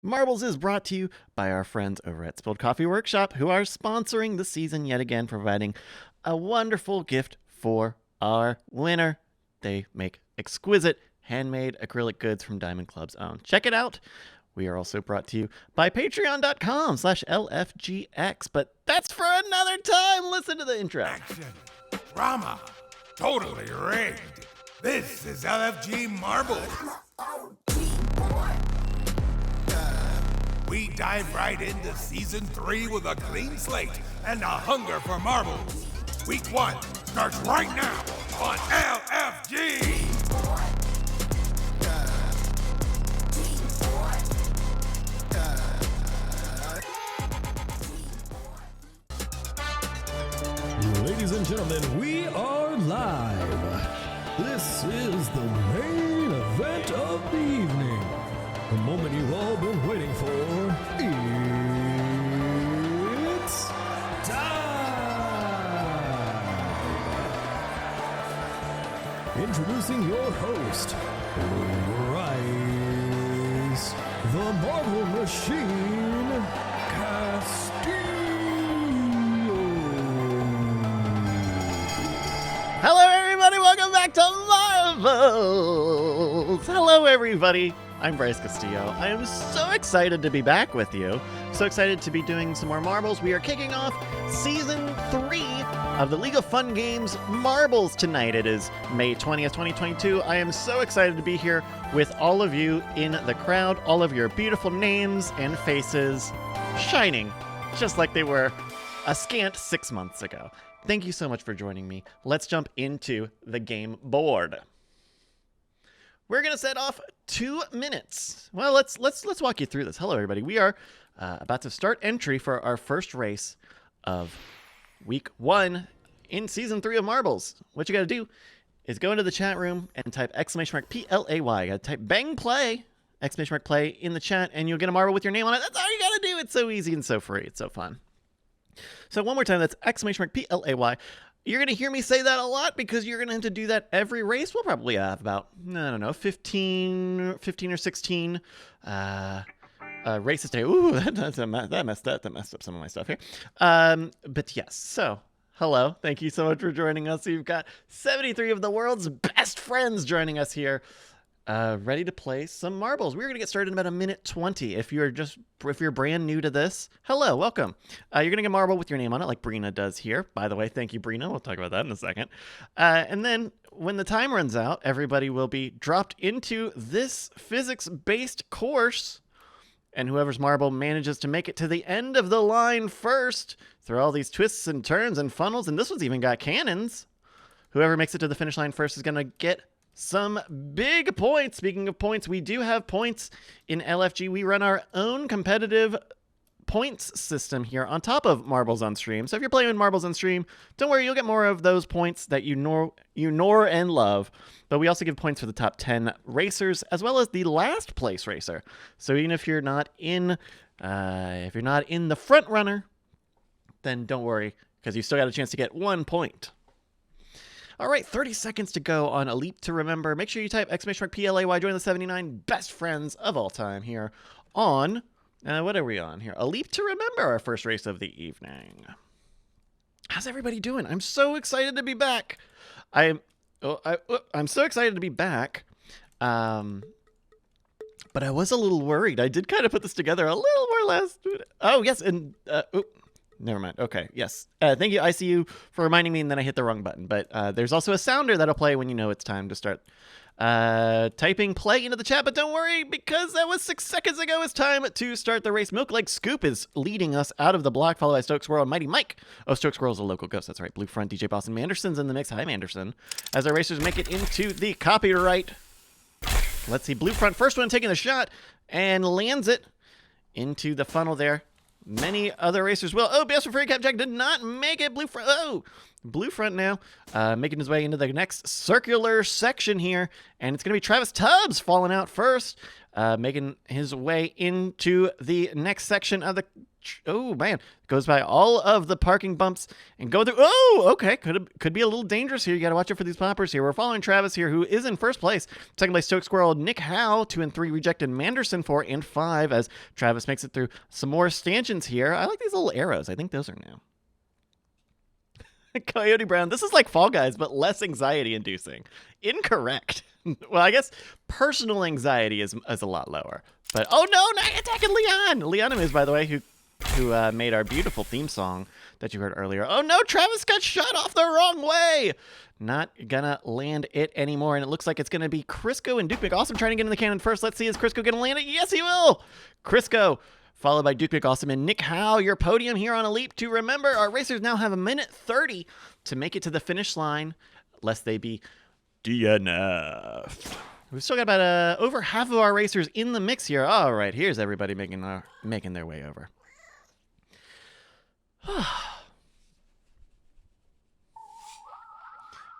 Marbles is brought to you by our friends over at Spilled Coffee Workshop, who are sponsoring the season yet again, providing a wonderful gift for our winner. They make exquisite handmade acrylic goods from Diamond Club's own. Check it out. We are also brought to you by patreon.com/LFGX, but that's for another time. Listen to the intro. Action, drama, totally rigged. This is LFG Marbles. We dive right into Season 3 with a clean slate and a hunger for marbles. Week 1 starts right now on LFG. Ladies and gentlemen, we are live. This is the main event of the evening. The moment you've all been waiting for. It's time! Introducing your host, Rise, the Marvel Machine, Hello, everybody. Welcome back to Marvels. Hello, everybody. I'm Bryce Castillo. I am so excited to be back with you. So excited to be doing some more Marbles. We are kicking off Season 3 of the League of Fun Games Marbles tonight. It is May 20th, 2022. I am so excited to be here with all of you in the crowd, all of your beautiful names and faces shining just like they were a scant 6 months ago. Thank you so much for joining me. Let's jump into the game board. We're gonna set off 2 minutes. Well, let's walk you through this. Hello, everybody. We are about to start entry for our first race of week 1 in season 3 of Marbles. What you gotta do is go into the chat room and type !PLAY. You gotta type bang play, !play in the chat, and you'll get a marble with your name on it. That's all you gotta do. It's so easy and so free. It's so fun. So one more time, that's !PLAY. You're going to hear me say that a lot because you're going to have to do that every race. We'll probably have about, I don't know, 15 or 16 races today. Ooh, that messed up some of my stuff here. But yes, so hello. Thank you so much for joining us. You've got 73 of the world's best friends joining us here. Ready to play some marbles. We're gonna get started in about 1:20. If you're brand new to this, hello, welcome. You're gonna get a marble with your name on it, like Brina does here. By the way, thank you, Brina. We'll talk about that in a second. And then when the time runs out, everybody will be dropped into this physics-based course, and whoever's marble manages to make it to the end of the line first, through all these twists and turns and funnels, and this one's even got cannons. Whoever makes it to the finish line first is gonna get some big points. Speaking of points, we do have points in LFG. We run our own competitive points system here on top of Marbles on Stream. So if you're playing Marbles on Stream, don't worry, you'll get more of those points that you know and love. But we also give points for the top 10 racers as well as the last place racer. So even if you're not in the front runner, then don't worry because you still got a chance to get 1 point. All right, 30 seconds to go on A Leap to Remember. Make sure you type !PLAY. Join the 79 best friends of all time here on, what are we on here? A Leap to Remember, our first race of the evening. How's everybody doing? I'm so excited to be back. I'm so excited to be back. But I was a little worried. I did kind of put this together a little more last minute. Oh, yes, and never mind. Okay, yes. Thank you, ICU, for reminding me, and then I hit the wrong button. But there's also a sounder that'll play when you know it's time to start typing play into the chat. But don't worry, because that was 6 seconds ago. It's time to start the race. Milk Like Scoop is leading us out of the block, followed by Stoke Squirrel and Mighty Mike. Oh, Stoke Squirrel's a local ghost. That's right. Blue Front, DJ Boston Manderson's in the mix. Hi, Manderson. As our racers make it into the copyright. Let's see. Blue Front, first one taking the shot, and lands it into the funnel there. Many other racers will. Oh, BS for Free Cap Jack did not make it. Blue Front. Oh, Blue Front now making his way into the next circular section here. And it's going to be Travis Tubbs falling out first, making his way into the next section of the Oh, man. Goes by all of the parking bumps and go through. Oh, okay. Could be a little dangerous here. You got to watch out for these poppers here. We're following Travis here, who is in first place. Second place, Stoke Squirrel. Nick Howe, 2 and 3. Rejected Manderson, 4 and 5, as Travis makes it through some more stanchions here. I like these little arrows. I think those are new. Coyote Brown. This is like Fall Guys, but less anxiety-inducing. Incorrect. Well, I guess personal anxiety is a lot lower. But, oh no, not attacking Leon! Leon is, by the way, who made our beautiful theme song that you heard earlier. Oh no, Travis got shot off the wrong way! Not gonna land it anymore, and it looks like it's gonna be Crisco and Duke McAwesome trying to get in the cannon first. Let's see, is Crisco gonna land it? Yes, he will! Crisco, followed by Duke McAwesome and Nick Howe, your podium here on a leap to remember. Our racers now have 1:30 to make it to the finish line, lest they be DNF. We've still got about over half of our racers in the mix here. All right, here's everybody making their way over.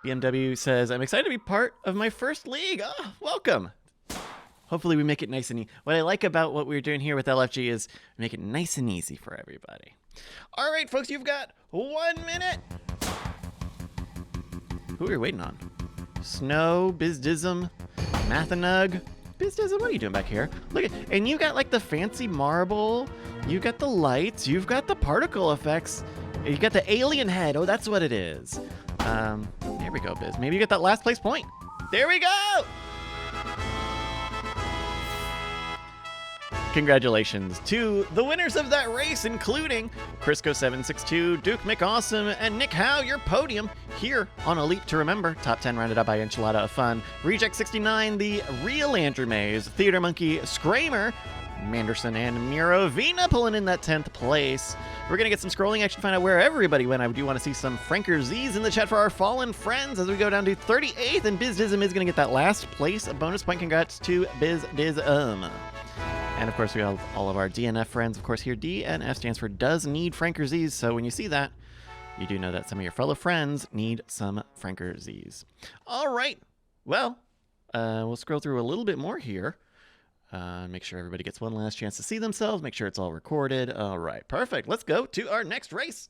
BMW says, I'm excited to be part of my first league. Oh, welcome. Hopefully we make it nice and easy. What I like about what we're doing here with LFG is make it nice and easy for everybody. All right, folks, you've got 1 minute. Who are we waiting on? Snow, Bizdism, Mathanug. Bizdism, what are you doing back here? Look at, and you got like the fancy marble. You got the lights. You've got the particle effects. You got the alien head. Oh, that's what it is. There we go, Biz. Maybe you get that last place point. There we go. Congratulations to the winners of that race, including Crisco762, Duke McAwesome, and Nick Howe, your podium here on A Leap to Remember. Top 10 rounded out by Enchilada of Fun, Reject69, the real Andrew Mays, Theater Monkey, Scramer, Manderson, and Mirovina pulling in that 10th place. We're going to get some scrolling action, find out where everybody went. I do want to see some Franker Z's in the chat for our fallen friends as we go down to 38th, and Bizdism is going to get that last place bonus point. Congrats to Bizdism. And of course, we have all of our DNF friends. Of course, here DNF stands for Does Need Franker Z's. So when you see that, you do know that some of your fellow friends need some Franker Z's. All right. Well, we'll scroll through a little bit more here. Make sure everybody gets one last chance to see themselves. Make sure it's all recorded. All right. Perfect. Let's go to our next race.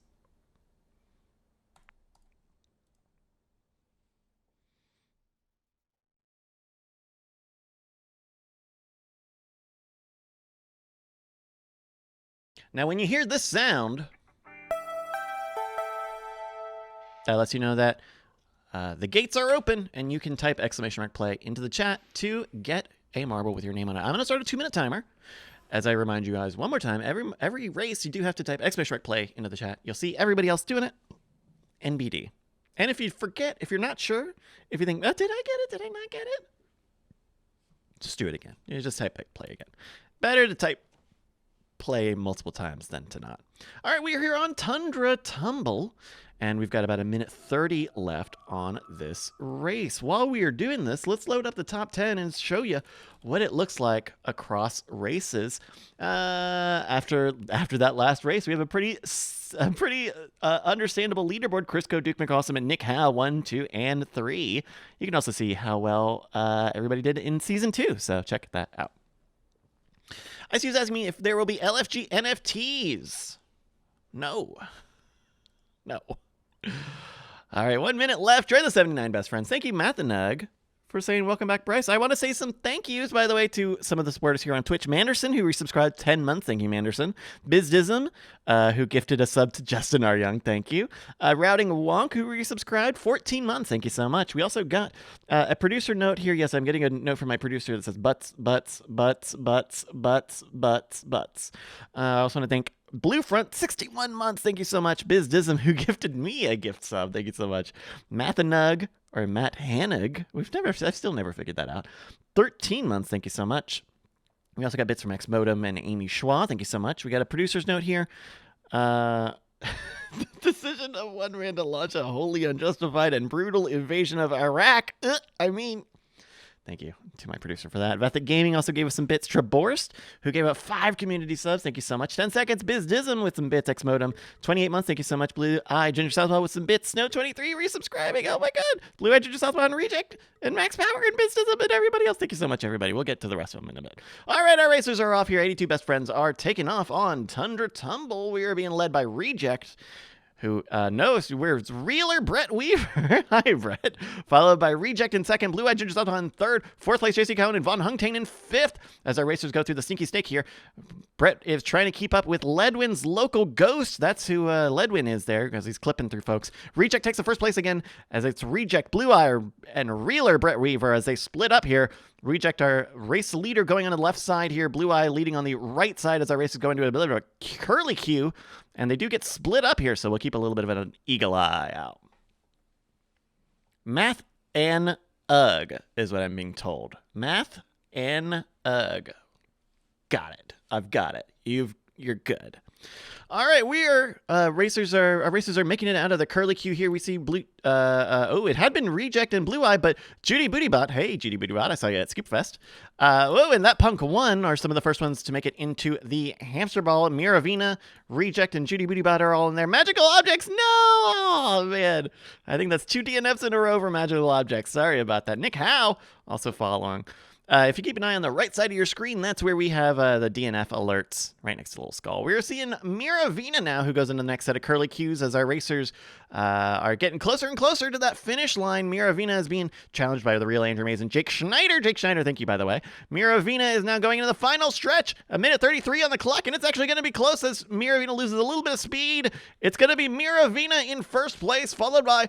Now, when you hear this sound, that lets you know that the gates are open, and you can type !play into the chat to get a marble with your name on it. I'm going to start a 2-minute timer. As I remind you guys one more time, every race you do have to type !play into the chat. You'll see everybody else doing it. NBD. And if you forget, if you're not sure, if you think, oh, did I get it? Did I not get it? Just do it again. You just type play again. Better to type play multiple times than to not. All right, we are here on Tundra Tumble, and we've got about 1:30 left on this race. While we are doing this, let's load up the top 10 and show you what it looks like across races. After that last race, we have a pretty understandable leaderboard. Crisco, Duke McAwesome, and Nick Howe, 1, 2, and 3. You can also see how well everybody did in Season 2, so check that out. I see who's asking me if there will be LFG NFTs. No. All right, 1 minute left. Join the 79 best friends. Thank you, Mathanug, for saying welcome back, Bryce. I want to say some thank yous, by the way, to some of the supporters here on Twitch. Manderson, who resubscribed 10 months. Thank you, Manderson. Bizdism, who gifted a sub to Justin R. Young. Thank you. Routing Wonk, who resubscribed 14 months. Thank you so much. We also got a producer note here. Yes, I'm getting a note from my producer that says butts. I also want to thank Bluefront, 61 months. Thank you so much. Bizdism, who gifted me a gift sub. Thank you so much. Mathanug, or Matt Hannig. I've still never figured that out. 13 months. Thank you so much. We also got bits from Xmodem and Amy Schwa. Thank you so much. We got a producer's note here. Decision of one man to launch a wholly unjustified and brutal invasion of Iraq. Thank you to my producer for that. Vethic Gaming also gave us some bits. Traborst, who gave up 5 community subs. Thank you so much. 10 seconds. BizDism with some bits. Xmodem, 28 months. Thank you so much. Blue Eye Ginger Southpaw with some bits. Snow23 resubscribing. Oh my god. Blue Eye Ginger Southpaw and Reject and Max Power and BizDism and everybody else. Thank you so much, everybody. We'll get to the rest of them in a bit. All right, our racers are off here. 82 best friends are taking off on Tundra Tumble. We are being led by Reject, who knows where's Reeler Brett Weaver. Hi, Brett. Followed by Reject in second, Blue Eye Ginger Southpaw in third, fourth place JC Cohen and Von Hungtain in fifth. As our racers go through the sneaky snake here, Brett is trying to keep up with Ledwin's local ghost. That's who Ledwin is there because he's clipping through folks. Reject takes the first place again as it's Reject, Blue Eye, and Reeler Brett Weaver as they split up here. Reject, our race leader, going on the left side here. Blue Eye leading on the right side as our race is going to a bit of a curly Q. And they do get split up here, so we'll keep a little bit of an eagle eye out. Math and Ugh is what I'm being told. Math and Ugh. Got it. I've got it. You're good. All right, our racers are making it out of the curly queue here. We see blue. It had been Reject and Blue Eye, but Judy Bootybot. Hey, Judy Bootybot, I saw you at Scoopfest. And that Punk 1 are some of the first ones to make it into the hamster ball. Miravina, Reject, and Judy Bootybot are all in there. Magical objects, no! Oh man, I think that's 2 DNFs in a row for magical objects. Sorry about that. Nick Howe also following. If you keep an eye on the right side of your screen, that's where we have the DNF alerts right next to the little skull. We're seeing Miravina now, who goes into the next set of curly cues as our racers are getting closer and closer to that finish line. Miravina is being challenged by the real Andrew Mays and Jake Schneider. Jake Schneider, thank you, by the way. Miravina is now going into the final stretch. 1:33 on the clock, and it's actually going to be close as Miravina loses a little bit of speed. It's going to be Miravina in first place, followed by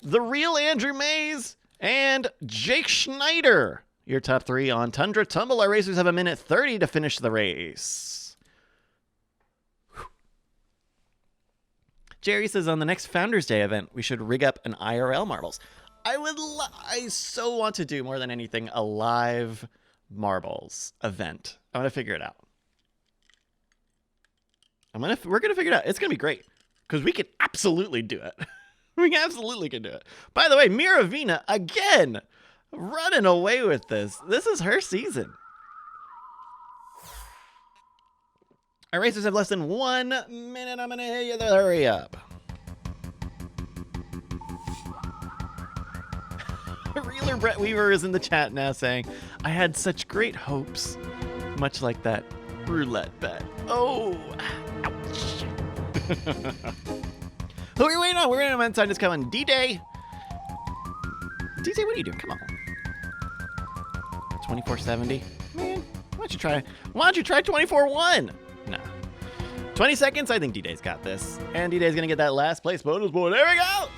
the real Andrew Mays and Jake Schneider. Your top 3 on Tundra Tumble. Our racers have 1:30 to finish the race. Whew. Jerry says on the next Founders Day event, we should rig up an IRL marbles. I so want to do more than anything a live marbles event. I'm gonna figure it out. We're gonna figure it out. It's gonna be great because we can absolutely do it. We absolutely can do it. By the way, Miravina again. Running away with this. This is her season. Our racers have less than 1 minute. I'm going to hit you. Hurry up. Reeler Brett Weaver is in the chat now saying, I had such great hopes. Much like that roulette bet. Oh, ouch. Who are we waiting on? We're waiting on one side. Just coming. D-Day. DJ, what are you doing? Come on. 2470. Man, why don't you try 24-1? No. 20 seconds. I think D-Day's got this. And D-Day's going to get that last place bonus board. There we go.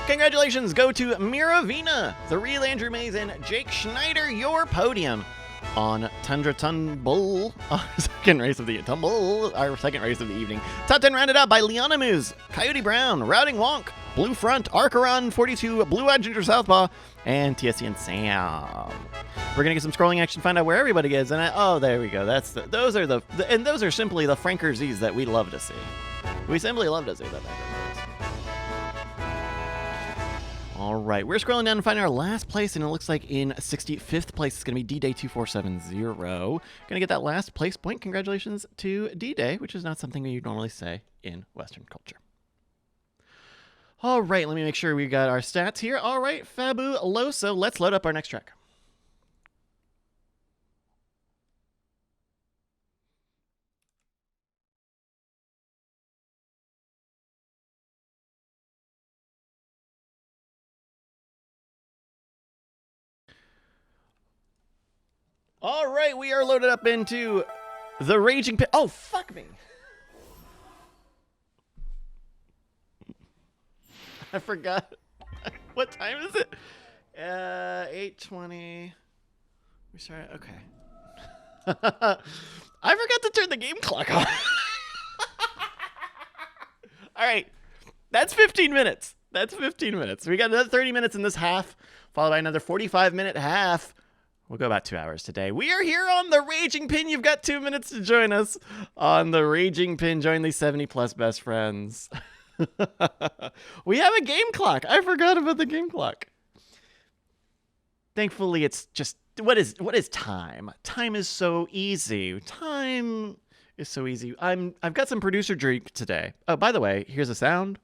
Congratulations go to Miravina, the real Andrew Mays, and Jake Schneider, your podium on Tundra Tumble, our second race of the evening. Top 10 rounded out by Liana Moose, Coyote Brown, Routing Wonk, Blue Front, Arcaron 42, Blue Eye Ginger Southpaw, and TSC and Sam. We're gonna get some scrolling action, find out where everybody is, and there we go. Those are simply the Frankerz's that we love to see. We simply love to see that. All right, we're scrolling down and finding our last place, and it looks like in 65th place, it's going to be D-Day 2470. Going to get that last place point. Congratulations to D-Day, which is not something you normally say in Western culture. All right, let me make sure we got our stats here. All right, fabuloso. Let's load up our next track. All right, we are loaded up into the Raging Pit. Oh, fuck me. I forgot. What time is it? 8:20. We started. Okay. I forgot to turn the game clock on. All right. That's 15 minutes. That's 15 minutes. We got another 30 minutes in this half, followed by another 45-minute half. We'll go about 2 hours today. We are here on the Raging Pin. You've got 2 minutes to join us on the Raging Pin. Join these 70-plus best friends. We have a game clock. I forgot about the game clock. Thankfully, it's just what is time? Time is so easy. Time is so easy. I've got some producer drink today. Oh, by the way, here's a sound.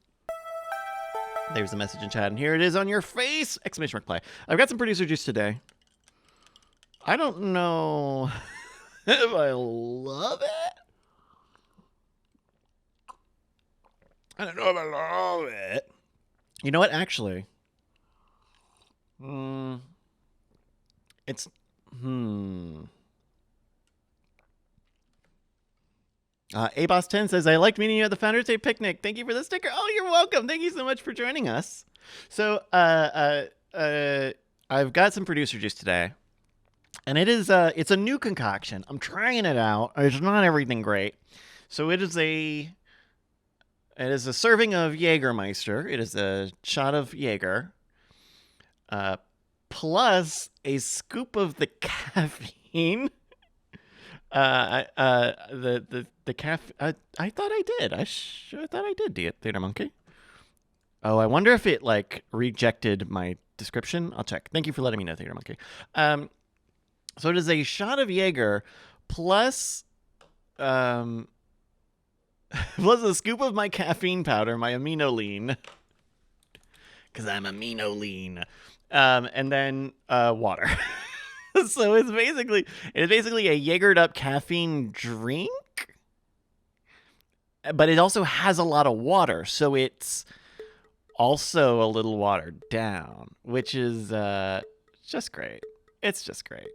There's a message in chat, and here it is on your face! Exclamation mark play. I've got some producer juice today. I don't know if I love it. I don't know if I love it. You know what? Actually, it's Aboss10 says, I liked meeting you at the Founders Day picnic. Thank you for the sticker. Oh, you're welcome. Thank you so much for joining us. So, I've got some producer juice today. And it's a new concoction. I'm trying it out. It's not everything great. So it is a serving of Jägermeister. It is a shot of Jaeger. Plus a scoop of the caffeine. I thought I did. I thought I did, Theater Monkey. Oh, I wonder if it like rejected my description. I'll check. Thank you for letting me know, Theater Monkey. So it is a shot of Jaeger plus plus a scoop of my caffeine powder, my amino lean. Because I'm amino lean. And then water. So it's basically a Jaegered up caffeine drink, but it also has a lot of water, so it's also a little watered down, which is just great. It's just great.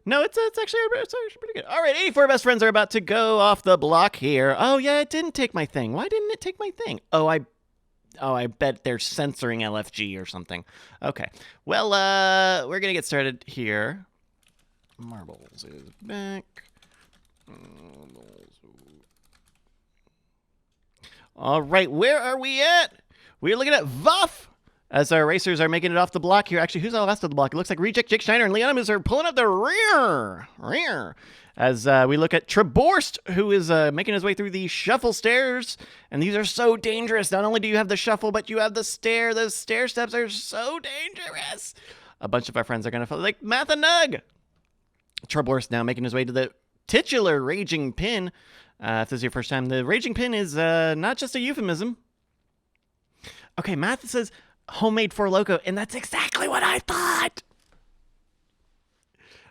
No, it's actually pretty good. All right, 84 best friends are about to go off the block here. Oh yeah, it didn't take my thing. Why didn't it take my thing? Oh, I bet they're censoring LFG or something. Okay. Well, we're going to get started here. Marbles is back. All right, where are we at? We're looking at Vuff as our racers are making it off the block here. Actually, who's on the last of the block? It looks like Reject, Jake Schneider, and Leonimus are pulling up the rear. As we look at Traborst, who is making his way through the shuffle stairs. And these are so dangerous. Not only do you have the shuffle, but you have the stair. Those stair steps are so dangerous. A bunch of our friends are going to follow, like Math and Nug. Traborst now making his way to the titular Raging Pin. If this is your first time, the Raging Pin is not just a euphemism. Okay, Math says homemade for Loco, and that's exactly what I thought.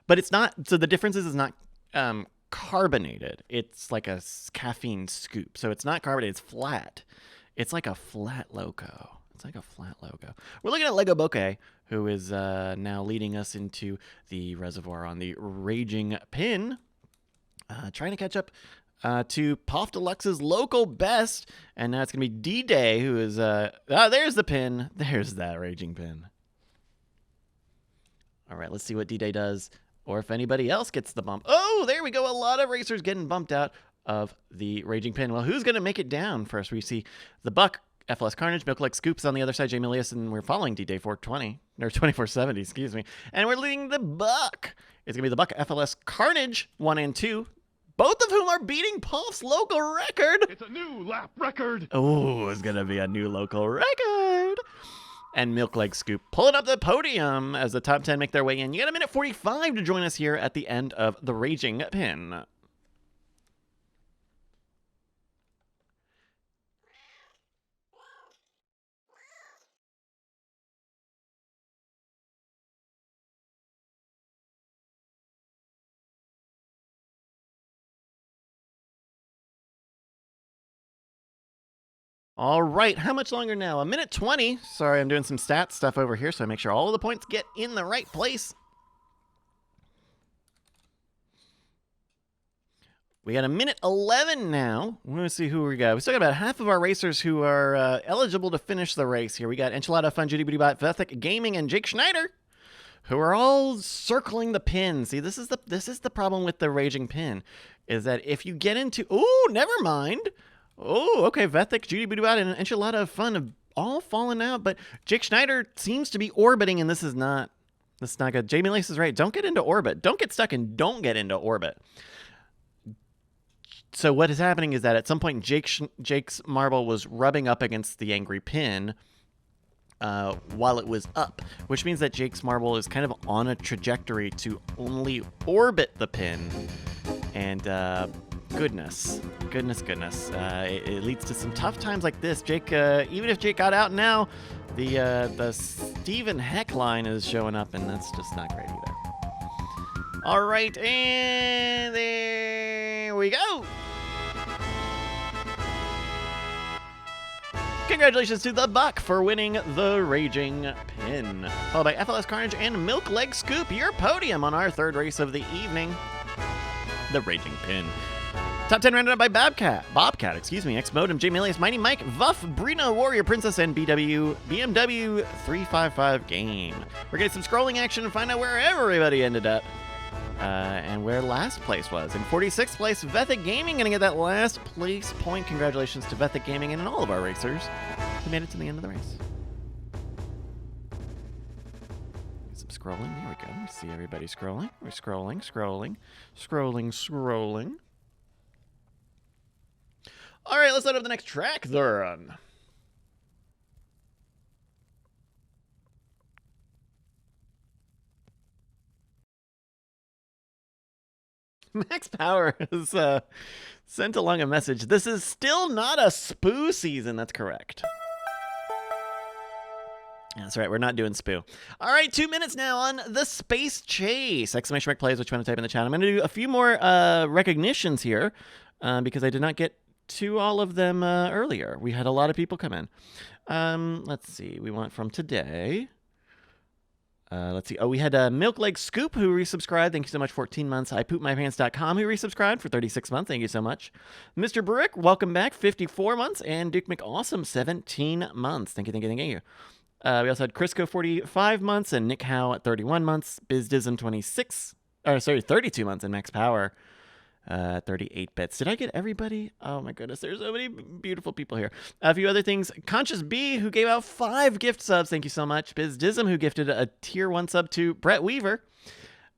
But it's not. So the difference is it's not carbonated. It's like a caffeine scoop. So it's not carbonated. It's flat. It's like a flat Loco. We're looking at Lego Bokeh, who is now leading us into the reservoir on the Raging Pin. Trying to catch up to Poff Deluxe's local best. And now it's going to be D-Day, who is... there's the pin. There's that Raging Pin. All right, let's see what D-Day does. Or if anybody else gets the bump. Oh, there we go. A lot of racers getting bumped out of the Raging Pin. Well, who's going to make it down first? We see the Buck, FLS Carnage, Milk Like Scoops on the other side, Jamie Elias, and we're following D-Day 420, or 2470, excuse me. And we're leading the Buck. It's going to be the Buck, FLS Carnage, 1 and 2. Both of whom are beating Poff's local record. It's a new lap record. Oh, it's going to be a new local record. And Milk Leg Scoop pulling up the podium as the top 10 make their way in. You got a minute 45 to join us here at the end of the Raging Pin. All right, how much longer now? A minute 20. Sorry, I'm doing some stats stuff over here, so I make sure all of the points get in the right place. We got a minute 11 now. Let's see who we got. We still got about half of our racers who are eligible to finish the race here. We got Enchilada, Fun, Judy Booty Bot, Vethic Gaming, and Jake Schneider, who are all circling the pin. See, this is the problem with the Raging Pin, is that if you get into... Ooh, never mind. Oh, okay, Vethic, Judy Bootybot, and Enchilada of Fun have all fallen out, but Jake Schneider seems to be orbiting, and this is not good. Jamie Lace is right. Don't get into orbit. Don't get stuck and don't get into orbit. So what is happening is that at some point Jake's marble was rubbing up against the angry pin while it was up, which means that Jake's marble is kind of on a trajectory to only orbit the pin. And goodness. It leads to some tough times like this. Jake, even if Jake got out now, the Steven Heck line is showing up, and that's just not great either. All right, and there we go. Congratulations to the Buck for winning the Raging Pin. Followed by FLS Carnage and Milk Leg Scoop, your podium on our third race of the evening, the Raging Pin. Top 10 rounded up by Bobcat, X-Modem, J. Milius, Mighty Mike, Vuff, Brino, Warrior Princess, and BMW 355 Game. We're getting some scrolling action and find out where everybody ended up. And where last place was. In 46th place, Vethic Gaming going to get that last place point. Congratulations to Vethic Gaming and all of our racers who made it to the end of the race. Some scrolling. There we go. We see everybody scrolling. We're scrolling. All right, let's load up the next track they're on. Max Power has sent along a message. This is still not a spoo season. That's correct. That's right. We're not doing spoo. All right, 2 minutes now on the Space Chase. Exclamation mark plays, which you want to type in the chat. I'm going to do a few more recognitions here because I did not get to all of them earlier. We had a lot of people come in. Let's see. We want from today. Let's see. Oh, we had Milk Leg Scoop who resubscribed. Thank you so much. 14 months. ipoopmypants.com who resubscribed for 36 months. Thank you so much. Mr. Brick, welcome back. 54 months. And Duke McAwesome, 17 months. Thank you. We also had Crisco, 45 months. And Nick Howe at 31 months. BizDism, 32 months. And Max Power, 38 bits. Did I get everybody? Oh my goodness, there's so many beautiful people here. A few other things. Conscious B, who gave out 5 gift subs. Thank you so much. BizDism, who gifted a tier 1 sub to Brett Weaver.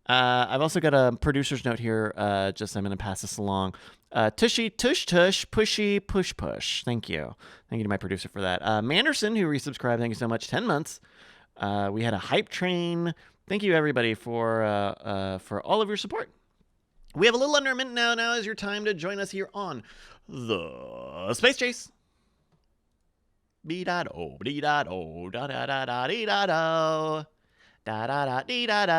I've also got a producer's note here. I'm going to pass this along. Tushy Tush Tush Pushy Push Push. Thank you. Thank you to my producer for that. Manderson, who resubscribed. Thank you so much. 10 months. We had a Hype Train. Thank you everybody for all of your support. We have a little under a minute now. Now is your time to join us here on the Space Chase. Be-da-do, dee-da-do, da-da-da-da-dee-da-do, da-da-da-dee-da-do.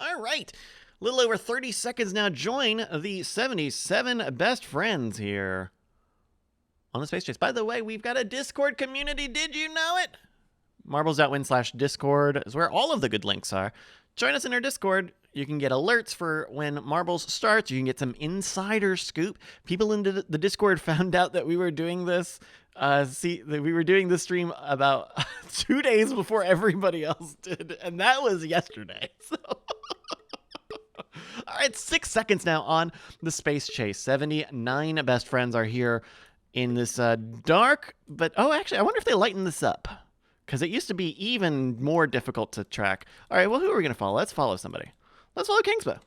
All right. A little over 30 seconds now. Join the 77 best friends here on the Space Chase. By the way, we've got a Discord community. Did you know it? Marbles.win/Discord is where all of the good links are. Join us in our Discord. You can get alerts for when Marbles starts. You can get some insider scoop. People in the Discord found out that we were doing this. That we were doing this stream about 2 days before everybody else did, and that was yesterday. So, all right, 6 seconds now on the Space Chase. 79 best friends are here in this dark, but actually, I wonder if they lighten this up. Because it used to be even more difficult to track. All right, well, who are we going to follow? Let's follow somebody. Let's follow Kingsbow.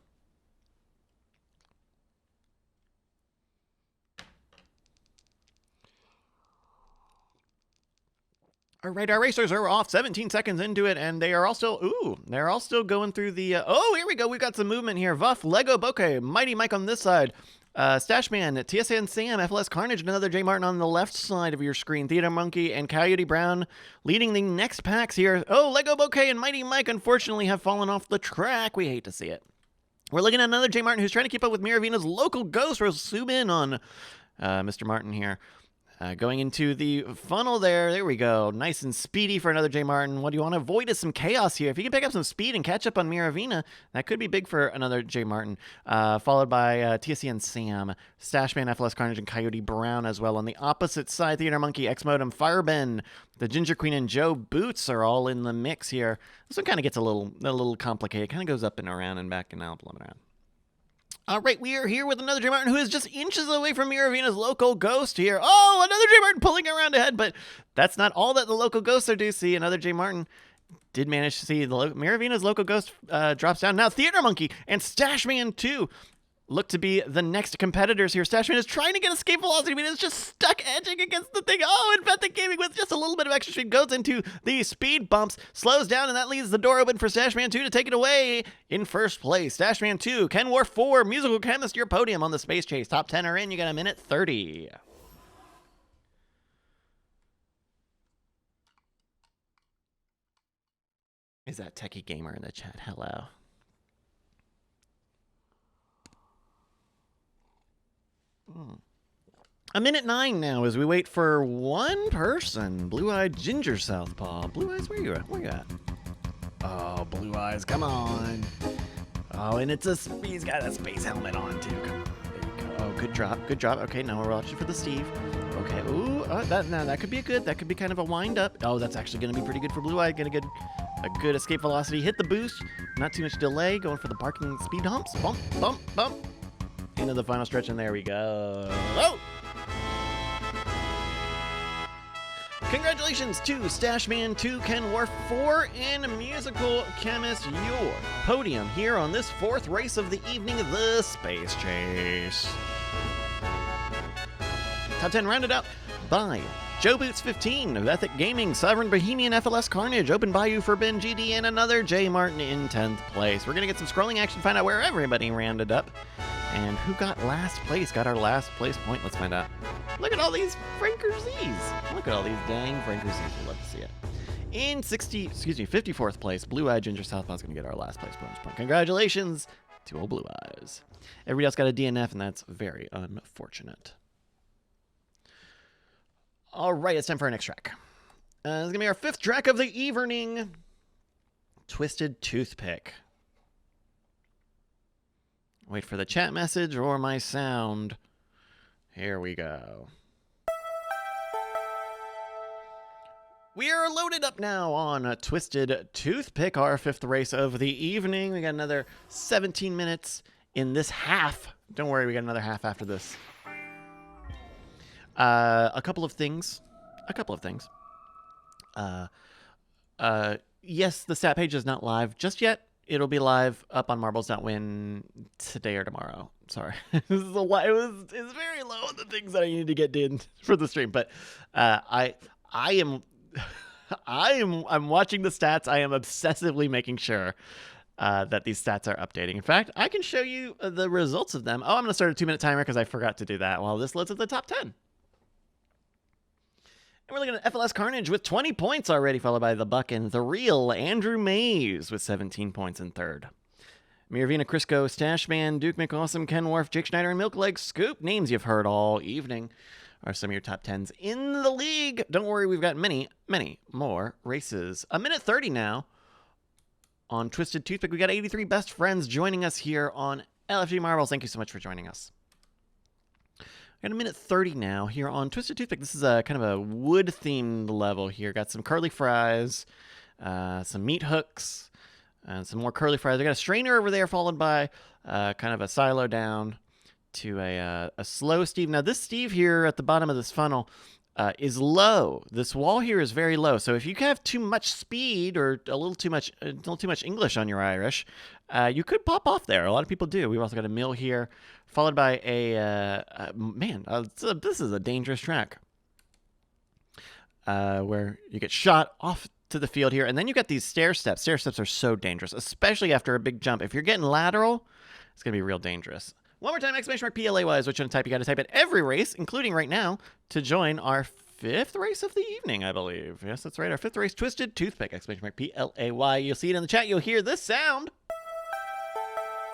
All right, our racers are off 17 seconds into it, and they are all still, they're all still going through the, here we go. We've got some movement here. Vuff, Lego Bokeh, Mighty Mike on this side. Stashman, TSN Sam, FLS Carnage, and another J Martin on the left side of your screen. Theater Monkey and Coyote Brown leading the next packs here. Oh, Lego Bokeh and Mighty Mike unfortunately have fallen off the track. We hate to see it. We're looking at another J Martin who's trying to keep up with Miravina's local ghost. We'll zoom in on Mr. Martin here. Going into the funnel there. There we go. Nice and speedy for another J Martin. What do you want to avoid is some chaos here. If you can pick up some speed and catch up on Miravina, that could be big for another J Martin. Followed by TSC and Sam, Stashman, FLS Carnage, and Coyote Brown as well. On the opposite side, Theater Monkey, X-Modem, Fireben, the Ginger Queen, and Joe Boots are all in the mix here. This one kind of gets a little complicated. Kind of goes up and around and back and out and around. All right, we are here with another J Martin who is just inches away from Miravina's local ghost here. Oh, another J Martin pulling around ahead, but that's not all that the local ghosts are do. See, another J Martin did manage to see the Miravina's Local Ghost drops down. Now Theater Monkey and Stashman 2 look to be the next competitors here. Stashman is trying to get escape velocity, but it's just stuck edging against the thing. Oh, and Bethany Gaming with just a little bit of extra speed goes into the speed bumps, slows down, and that leaves the door open for Stashman 2 to take it away in first place. Stashman 2, Ken War 4, Musical Chemist, your podium on the Space Chase. Top 10 are in. You got a minute 30. Is that Techie Gamer in the chat? Hello. A minute 9 now as we wait for one person. Blue-eyed Ginger Southpaw. Blue Eyes, where you at? Where you at? Oh, Blue Eyes, come on. Oh, and he's got a space helmet on too. Come on, there you go. Oh, good drop, good drop. Okay, now we're watching for the Steve. Okay, ooh, that could be that could be kind of a wind up. Oh, that's actually going to be pretty good for Blue Eye. Gonna get a good escape velocity. Hit the boost. Not too much delay. Going for the parking speed humps. Bump, bump, bump. Into the final stretch, and there we go. Oh! Congratulations to Stashman 2, Ken War 4, and Musical Chemist, your podium here on this fourth race of the evening, the Space Chase. Top 10 rounded out by Joe Boots 15 of Ethic Gaming, Sovereign Bohemian, FLS Carnage, Open Bayou for Ben GD, and another J Martin in 10th place. We're going to get some scrolling action, find out where everybody rounded up. And who got last place? Got our last place point. Let's find out. Look at all these Franker Z's. Look at all these dang Franker Z's. We'd love to see it. In 54th place, Blue Eye Ginger Southpaw's going to get our last place bonus point. Congratulations to old Blue Eyes. Everybody else got a DNF, and that's very unfortunate. All right, it's time for our next track. This is going to be our 5th track of the evening. Twisted Toothpick. Wait for the chat message or my sound. Here we go. We are loaded up now on a Twisted Toothpick, our 5th race of the evening. We got another 17 minutes in this half. Don't worry, we got another half after this. A couple of things. Yes, the stat page is not live just yet. It'll be live up on Marbles.win today or tomorrow. Sorry. It's very low on the things that I need to get done for the stream, but I'm watching the stats. I am obsessively making sure that these stats are updating. In fact, I can show you the results of them. Oh, I'm going to start a 2-minute timer because I forgot to do that while this loads at the top 10. And we're looking at FLS Carnage with 20 points already, followed by the Buck and the real Andrew Mays with 17 points in 3rd. Miravina, Crisco, Stashman, Duke McAwesome, Ken Wharf, Jake Schneider, and Milkleg Scoop. Names you've heard all evening are some of your top 10s in the league. Don't worry, we've got many, many more races. A minute 30 now on Twisted Toothpick. We got 83 best friends joining us here on LFG Marbles. Thank you so much for joining us. Got a minute 30 now here on Twisted Toothpick. This is a kind of a wood-themed level here. Got some curly fries, some meat hooks, and some more curly fries. I got a strainer over there, followed by kind of a silo down to a slow Steve. Now, this Steve here at the bottom of this funnel is low. This wall here is very low. So if you have too much speed or a little too much English on your Irish, you could pop off there. A lot of people do. We've also got a mill here, followed by this is a dangerous track where you get shot off to the field here, and then you got these stair steps. Stair steps are so dangerous, especially after a big jump. If you're getting lateral, it's gonna be real dangerous. One more time, !PLAY is what you want to type. You got to type at every race, including right now, to join our 5th race of the evening, I believe. Yes, that's right. Our 5th race, Twisted Toothpick, !PLAY. You'll see it in the chat. You'll hear this sound.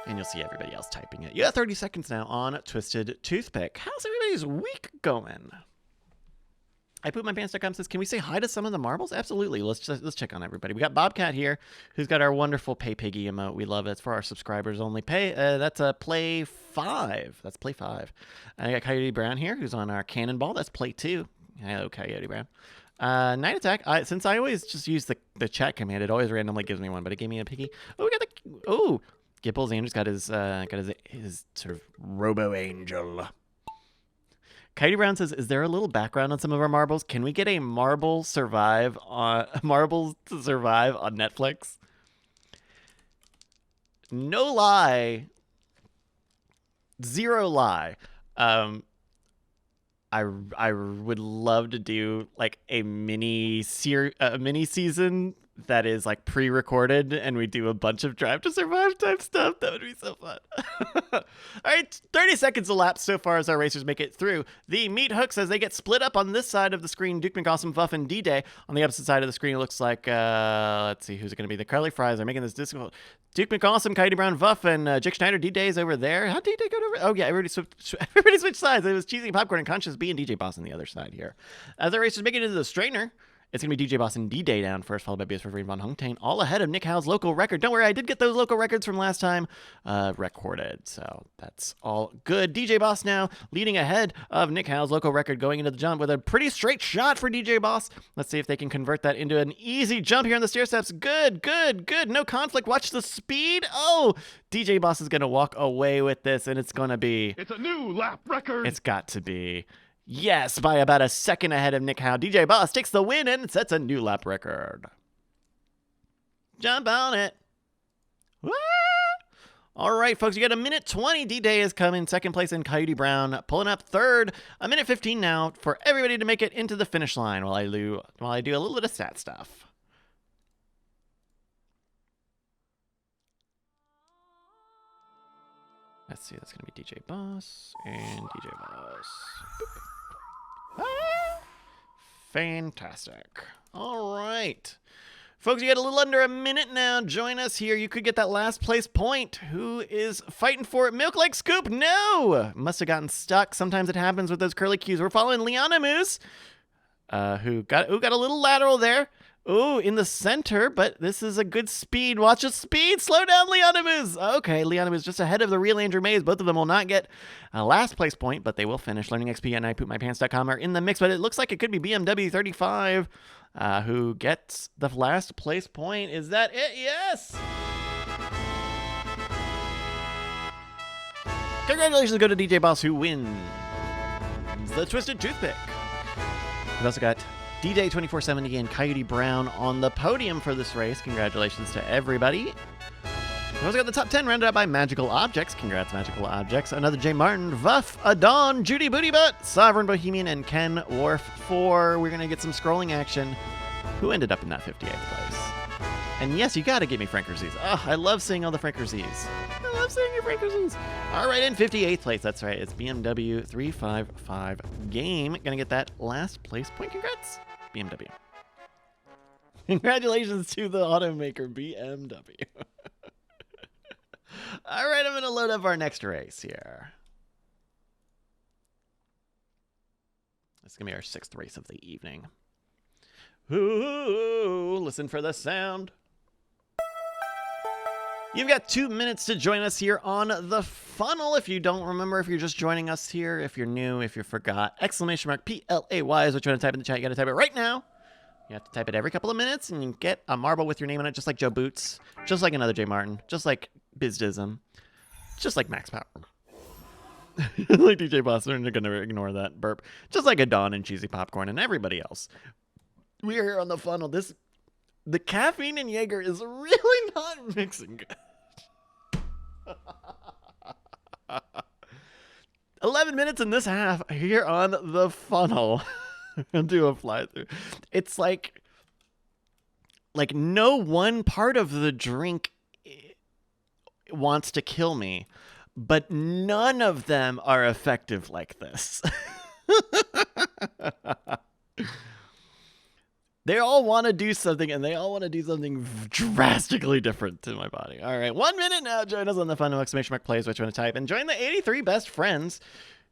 And you'll see everybody else typing it. You got 30 seconds now on Twisted Toothpick. How's everybody's week going? I Poop My Pants.com says, can we say hi to some of the marbles? Absolutely. Let's check on everybody. We got Bobcat here, who's got our wonderful Pay Piggy emote. We love it. It's for our subscribers only. That's a Play 5. That's Play 5. I got Coyote Brown here, who's on our Cannonball. That's Play 2. Hello, Coyote Brown. Night Attack. Since I always just use the chat command, it always randomly gives me one, but it gave me a piggy. Oh, we got Gipples. Andrew's got his sort of Robo Angel. Coyote Brown says, "Is there a little background on some of our marbles? Can we get a Marbles to Survive on Netflix?" No lie, zero lie. I would love to do like a mini season that is like pre-recorded, and we do a bunch of Drive to Survive type stuff. That would be so fun. All right, 30 seconds elapsed so far as our racers make it through the meat hooks as they get split up on this side of the screen. Duke McAwesome, Vuff, and D-Day. On the opposite side of the screen, it looks like, let's see, who's it going to be? The Curly Fries are making this difficult. Duke McAwesome, Coyote Brown, Vuff, and Jake Schneider. D-Day's over there. How'd D-Day go over? Oh, yeah, everybody switched sides. It was Cheesy Popcorn and Conscious B and DJ Boss on the other side here. As our racers make it into the straightener, it's going to be DJ Boss and D-Day down first, followed by BS for Von Hungtain, all ahead of Nick Howell's local record. Don't worry, I did get those local records from last time recorded, so that's all good. DJ Boss now leading ahead of Nick Howell's local record going into the jump with a pretty straight shot for DJ Boss. Let's see if they can convert that into an easy jump here on the stair steps. Good. No conflict. Watch the speed. Oh, DJ Boss is going to walk away with this, and it's going to be... It's a new lap record. It's got to be... Yes, by about a second ahead of Nick Howe. DJ Boss takes the win and sets a new lap record. Jump on it. Woo! All right, folks, you got a minute 20. D-Day is coming second place, in Coyote Brown pulling up third. A minute 15 now for everybody to make it into the finish line while I do a little bit of stat stuff. Let's see, that's going to be DJ Boss and DJ Boss. Ah, fantastic. All right. Folks, you got a little under a minute now. Join us here. You could get that last place point. Who is fighting for it? Milk Lake Scoop? No! Must have gotten stuck. Sometimes it happens with those curly cues. We're following Liana Moose, who got a little lateral there. Ooh, in the center, but this is a good speed. Watch the speed. Slow down, Liana Moose. Okay, Liana Moose just ahead of the real Andrew Mays. Both of them will not get a last place point, but they will finish. Learning XP and ipoopmypants.com are in the mix, but it looks like it could be BMW 35 who gets the last place point. Is that it? Yes! Congratulations go to DJ Boss, who wins the Twisted Toothpick. We've also got D-Day 2470 and Coyote Brown on the podium for this race. Congratulations to everybody. We've also got the top 10 rounded out by Magical Objects. Congrats, Magical Objects. Another J. Martin, Vuff, Adon, Judy Bootybutt, Sovereign Bohemian, and Ken Worf 4. We're going to get some scrolling action. Who ended up in that 58th place? And yes, you got to give me Frank Z's. Oh, I love seeing all the Frank Z's. I love seeing your Frank Z's. All right, in 58th place. That's right. It's BMW 355 Game. Going to get that last place point. Congrats, BMW. Congratulations to the automaker BMW. All right, I'm going to load up our next race here. This is going to be our 6th race of the evening. Ooh, listen for the sound. You've got 2 minutes to join us here on the funnel. If you don't remember, if you're just joining us here, if you're new, if you forgot, exclamation mark PLAY is what you want to type in the chat. You got to type it right now. You have to type it every couple of minutes, and you get a marble with your name on it, just like Joe Boots, just like another J. Martin, just like Bizdism, just like Max Power. Like DJ Boss, they're going to ignore that burp. Just like Adon and Cheesy Popcorn and everybody else. We are here on the funnel. The caffeine in Jaeger is really not mixing good. 11 minutes in this half here on the funnel. I'll do a fly through. It's like no one part of the drink wants to kill me, but none of them are effective like this. They all want to do something, and they all want to do something drastically different to my body. All right, 1 minute now. Join us on the funnel, exclamation mark plays, what you want to type, and join the 83 best friends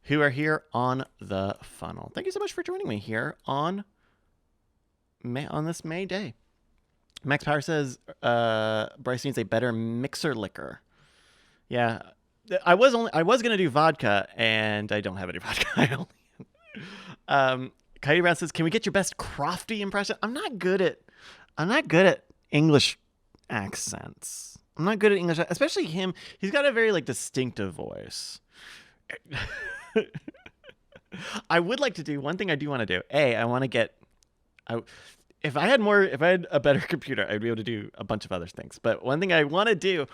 who are here on the funnel. Thank you so much for joining me here on this May day. Max Power says Bryce needs a better mixer liquor. Yeah, I was gonna do vodka, and I don't have any vodka. Coyote Brown says, "Can we get your best crofty impression?" I'm not good at English accents. I'm not good at English, especially him. He's got a very distinctive voice. I would like to do one thing. I do want to do. I want to get. If I had a better computer, I'd be able to do a bunch of other things. But one thing I want to do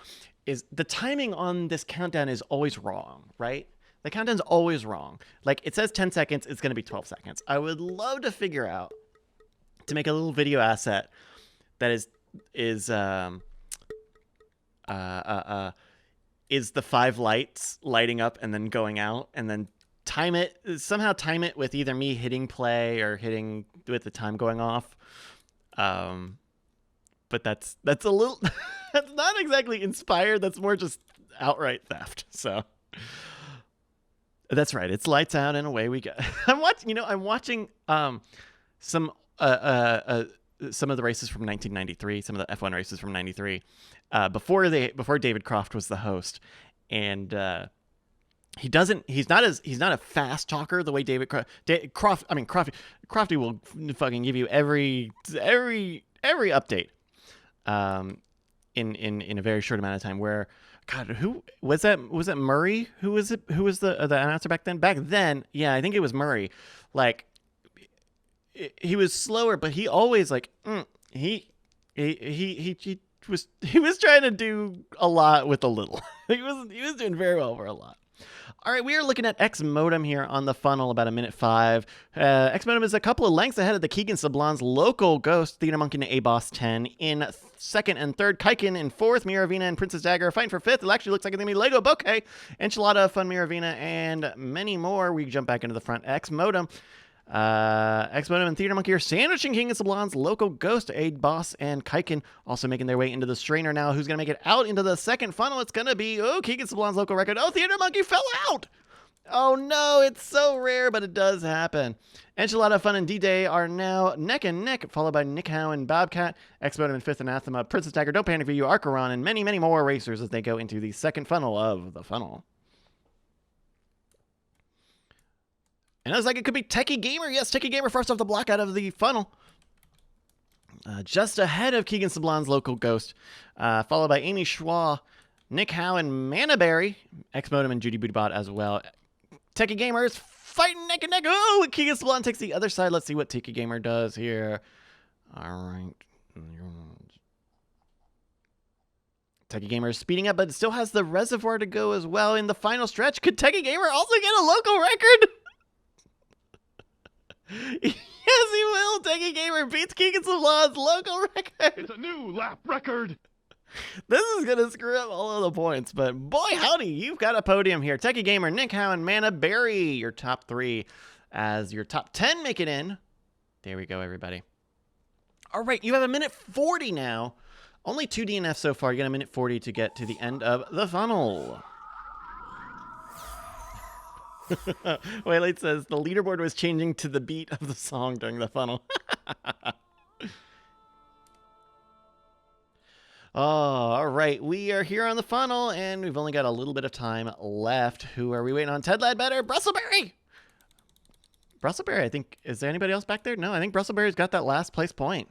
is the timing on this countdown is always wrong, right? The countdown's always wrong. Like it says 10 seconds, it's going to be 12 seconds. I would love to figure out to make a little video asset that is the 5 lights lighting up and then going out, and then somehow time it with either me hitting play or hitting with the time going off. But that's a little that's not exactly inspired. That's more just outright theft. So that's right. It's lights out and away we go. I'm watching some of the races from 1993, some of the F1 races from 93, before David Croft was the host. And he's not a fast talker the way Crofty will fucking give you every update in a very short amount of time. Where, God, who was that? Was it Murray? Who was it? Who was the announcer back then? Back then, yeah, I think it was Murray. Like, he was slower, but he always he was trying to do a lot with a little. he was doing very well for a lot. All right, we are looking at X Modem here on the funnel, about a minute 5. X Modem is a couple of lengths ahead of the Keegan Sablon's local Ghost, Theater Monkey and A-Boss 10 in second and third. Kaikin in fourth. Miravina and Princess Dagger are fighting for fifth. It actually looks like it's going to be Lego Bouquet, Enchilada, Fun Miravina, and many more. We jump back into the front. X Modem and Theater Monkey are sandwiching King of Sablon's local Ghost, A-Boss, and Kaikin, also making their way into the strainer now. Who's going to make it out into the second funnel? It's going to be, King of Sablon's local record. Oh, Theater Monkey fell out! Oh no, it's so rare, but it does happen. Enchilada, Fun, and D-Day are now neck and neck, followed by Nick Howe and Bobcat, X-Modem and Fifth Anathema, Princess Dagger, Don't Panic for You, Archeron, and many, many more racers as they go into the second funnel of the funnel. And it looks like it could be Techie Gamer. Yes, Techie Gamer first off the block out of the funnel. Just ahead of Keegan Sablon's local Ghost, followed by Amy Schwa, Nick Howe, and Manaberry, X-Modem and Judy Bootybot as well. Techie Gamer is fighting neck and neck. Oh, Keegan Sablon takes the other side. Let's see what Techie Gamer does here. All right. Techie Gamer is speeding up, but it still has the reservoir to go as well in the final stretch. Could Techie Gamer also get a local record? Yes, he will. Techie Gamer beats Keegan Sablon's local record. It's a new lap record. This is going to screw up all of the points, but boy, howdy, you've got a podium here. Techie Gamer, Nick Howe, and Mana Berry, your top 3, as your top 10 make it in. There we go, everybody. All right, you have a minute 40 now. Only 2 DNFs so far. You got a minute 40 to get to the end of the funnel. Waylate says the leaderboard was changing to the beat of the song during the funnel. Oh, all right. We are here on the funnel, and we've only got a little bit of time left. Who are we waiting on? Ted Ledbetter, Brustleberry! Brustleberry, I think. Is there anybody else back there? No, I think Brustleberry's got that last place point.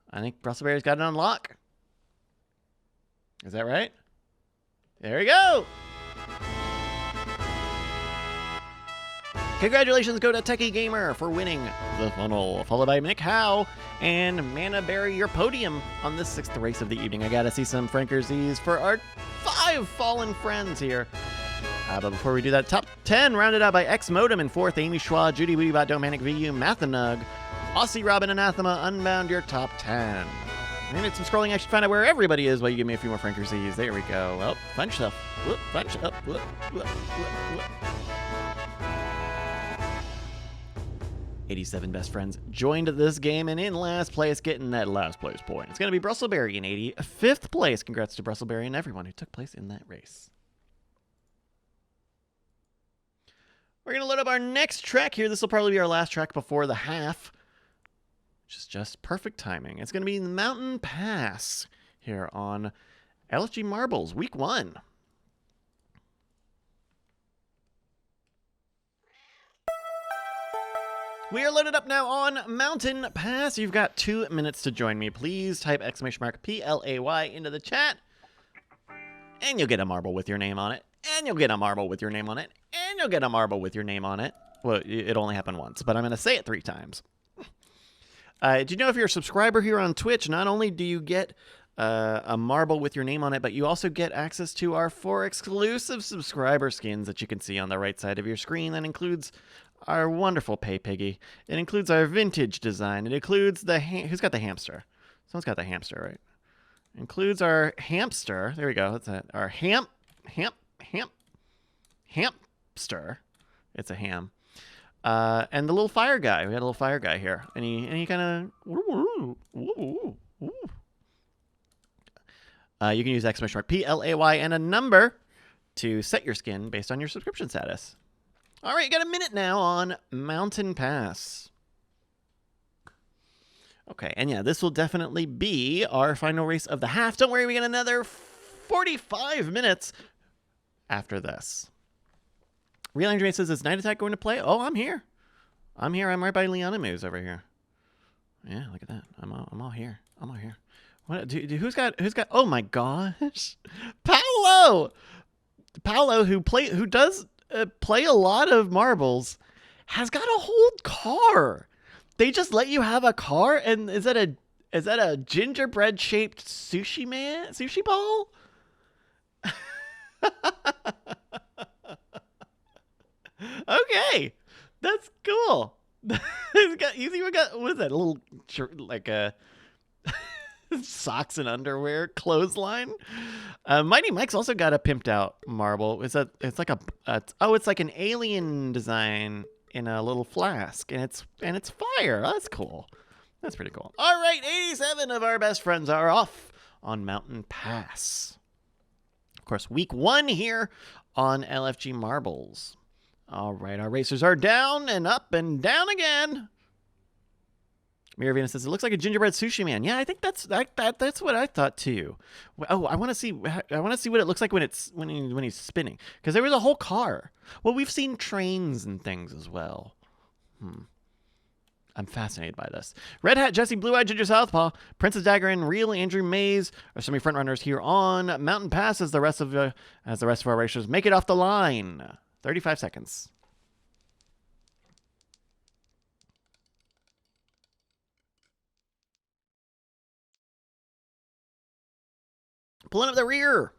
I think Brustleberry's got it on lock. Is that right? There we go! Congratulations go to Techie Gamer for winning the funnel, followed by Nick Howe and Manaberry, your podium on this 6th race of the evening. I gotta see some Frankersies for our 5 fallen friends here. But before we do that, top 10 rounded out by X-Modem in 4th, Amy Schwa, Judy Bootybot, Don't Panic VU, Mathanug, Aussie Robin, Anathema, Unbound, your top 10. I'm gonna need some scrolling action to find out where everybody is while you give me a few more Frankersies. There we go. Well, find yourself. Whoop, find yourself. Whoop, whoop, whoop, whoop. 87 best friends joined this game, and in last place, getting that last place point, it's going to be Brustleberry in 85th place. Congrats to Brustleberry and everyone who took place in that race. We're going to load up our next track here. This will probably be our last track before the half, which is just perfect timing. It's going to be the Mountain Pass here on LFG Marbles, week 1. We are loaded up now on Mountain Pass. You've got 2 minutes to join me. Please type !PLAY into the chat, and you'll get a marble with your name on it. And you'll get a marble with your name on it. And you'll get a marble with your name on it. Well, it only happened once, but I'm going to say it 3 times. Do you know if you're a subscriber here on Twitch, not only do you get a marble with your name on it, but you also get access to our 4 exclusive subscriber skins that you can see on the right side of your screen. That includes our wonderful Pay Piggy. It includes our vintage design. It includes the... Who's got the hamster? Someone's got the hamster, right? Includes our hamster. There we go. That's it. Our hamster. It's a ham. And the little fire guy. We had a little fire guy here. And he kind of... you can use exclamation mark PLAY and a number to set your skin based on your subscription status. All right, you got a minute now on Mountain Pass. Okay, and yeah, this will definitely be our final race of the half. Don't worry, we got another 45 minutes after this. Real Andrew says, is Night Attack going to play? Oh, I'm here. I'm here. I'm right by Liana Moose over here. Yeah, look at that. I'm all here. I'm all here. What? Who's got? Oh my gosh, Paolo, who does play a lot of marbles, has got a whole car. They just let you have a car, and is that a gingerbread shaped sushi ball? Okay, that's cool. He's even got, what is that, a little like a socks and underwear clothesline. Mighty Mike's also got a pimped out marble. It's like it's like an alien design in a little flask, and it's fire. Oh, that's cool. That's pretty cool. All right, 87 of our best friends are off on Mountain Pass. Of course, week 1 here on LFG Marbles. All right, our racers are down and up and down again. Miravina says, it looks like a gingerbread sushi man. Yeah, I think that's what I thought too. Oh, I want to see what it looks like when he's spinning, because there was a whole car. Well, we've seen trains and things as well. I'm fascinated by this. Red Hat Jesse, Blue Eyed Ginger Southpaw, Princess Dagger, and Real Andrew Mays are some of your front runners here on Mountain Pass as the rest of our racers make it off the line. 35 seconds. Pulling up the rear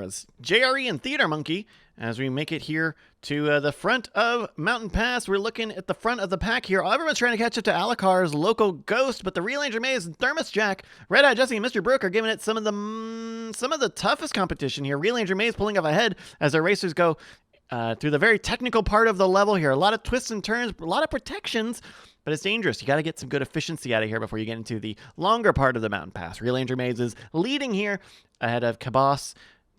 is JRE and Theater Monkey as we make it here to the front of Mountain Pass. We're looking at the front of the pack here. Everyone's trying to catch up to Alakar's Local Ghost, but the Real Andrew Mays and Thermos Jack, Red Eye Jesse, and Mr. Brooke are giving it some of the toughest competition here. Real Andrew Mays pulling up ahead as our racers go through the very technical part of the level here. A lot of twists and turns, a lot of protections, but it's dangerous. You got to get some good efficiency out of here before you get into the longer part of the Mountain Pass. Real Andrew Mays is leading here ahead of Cabas,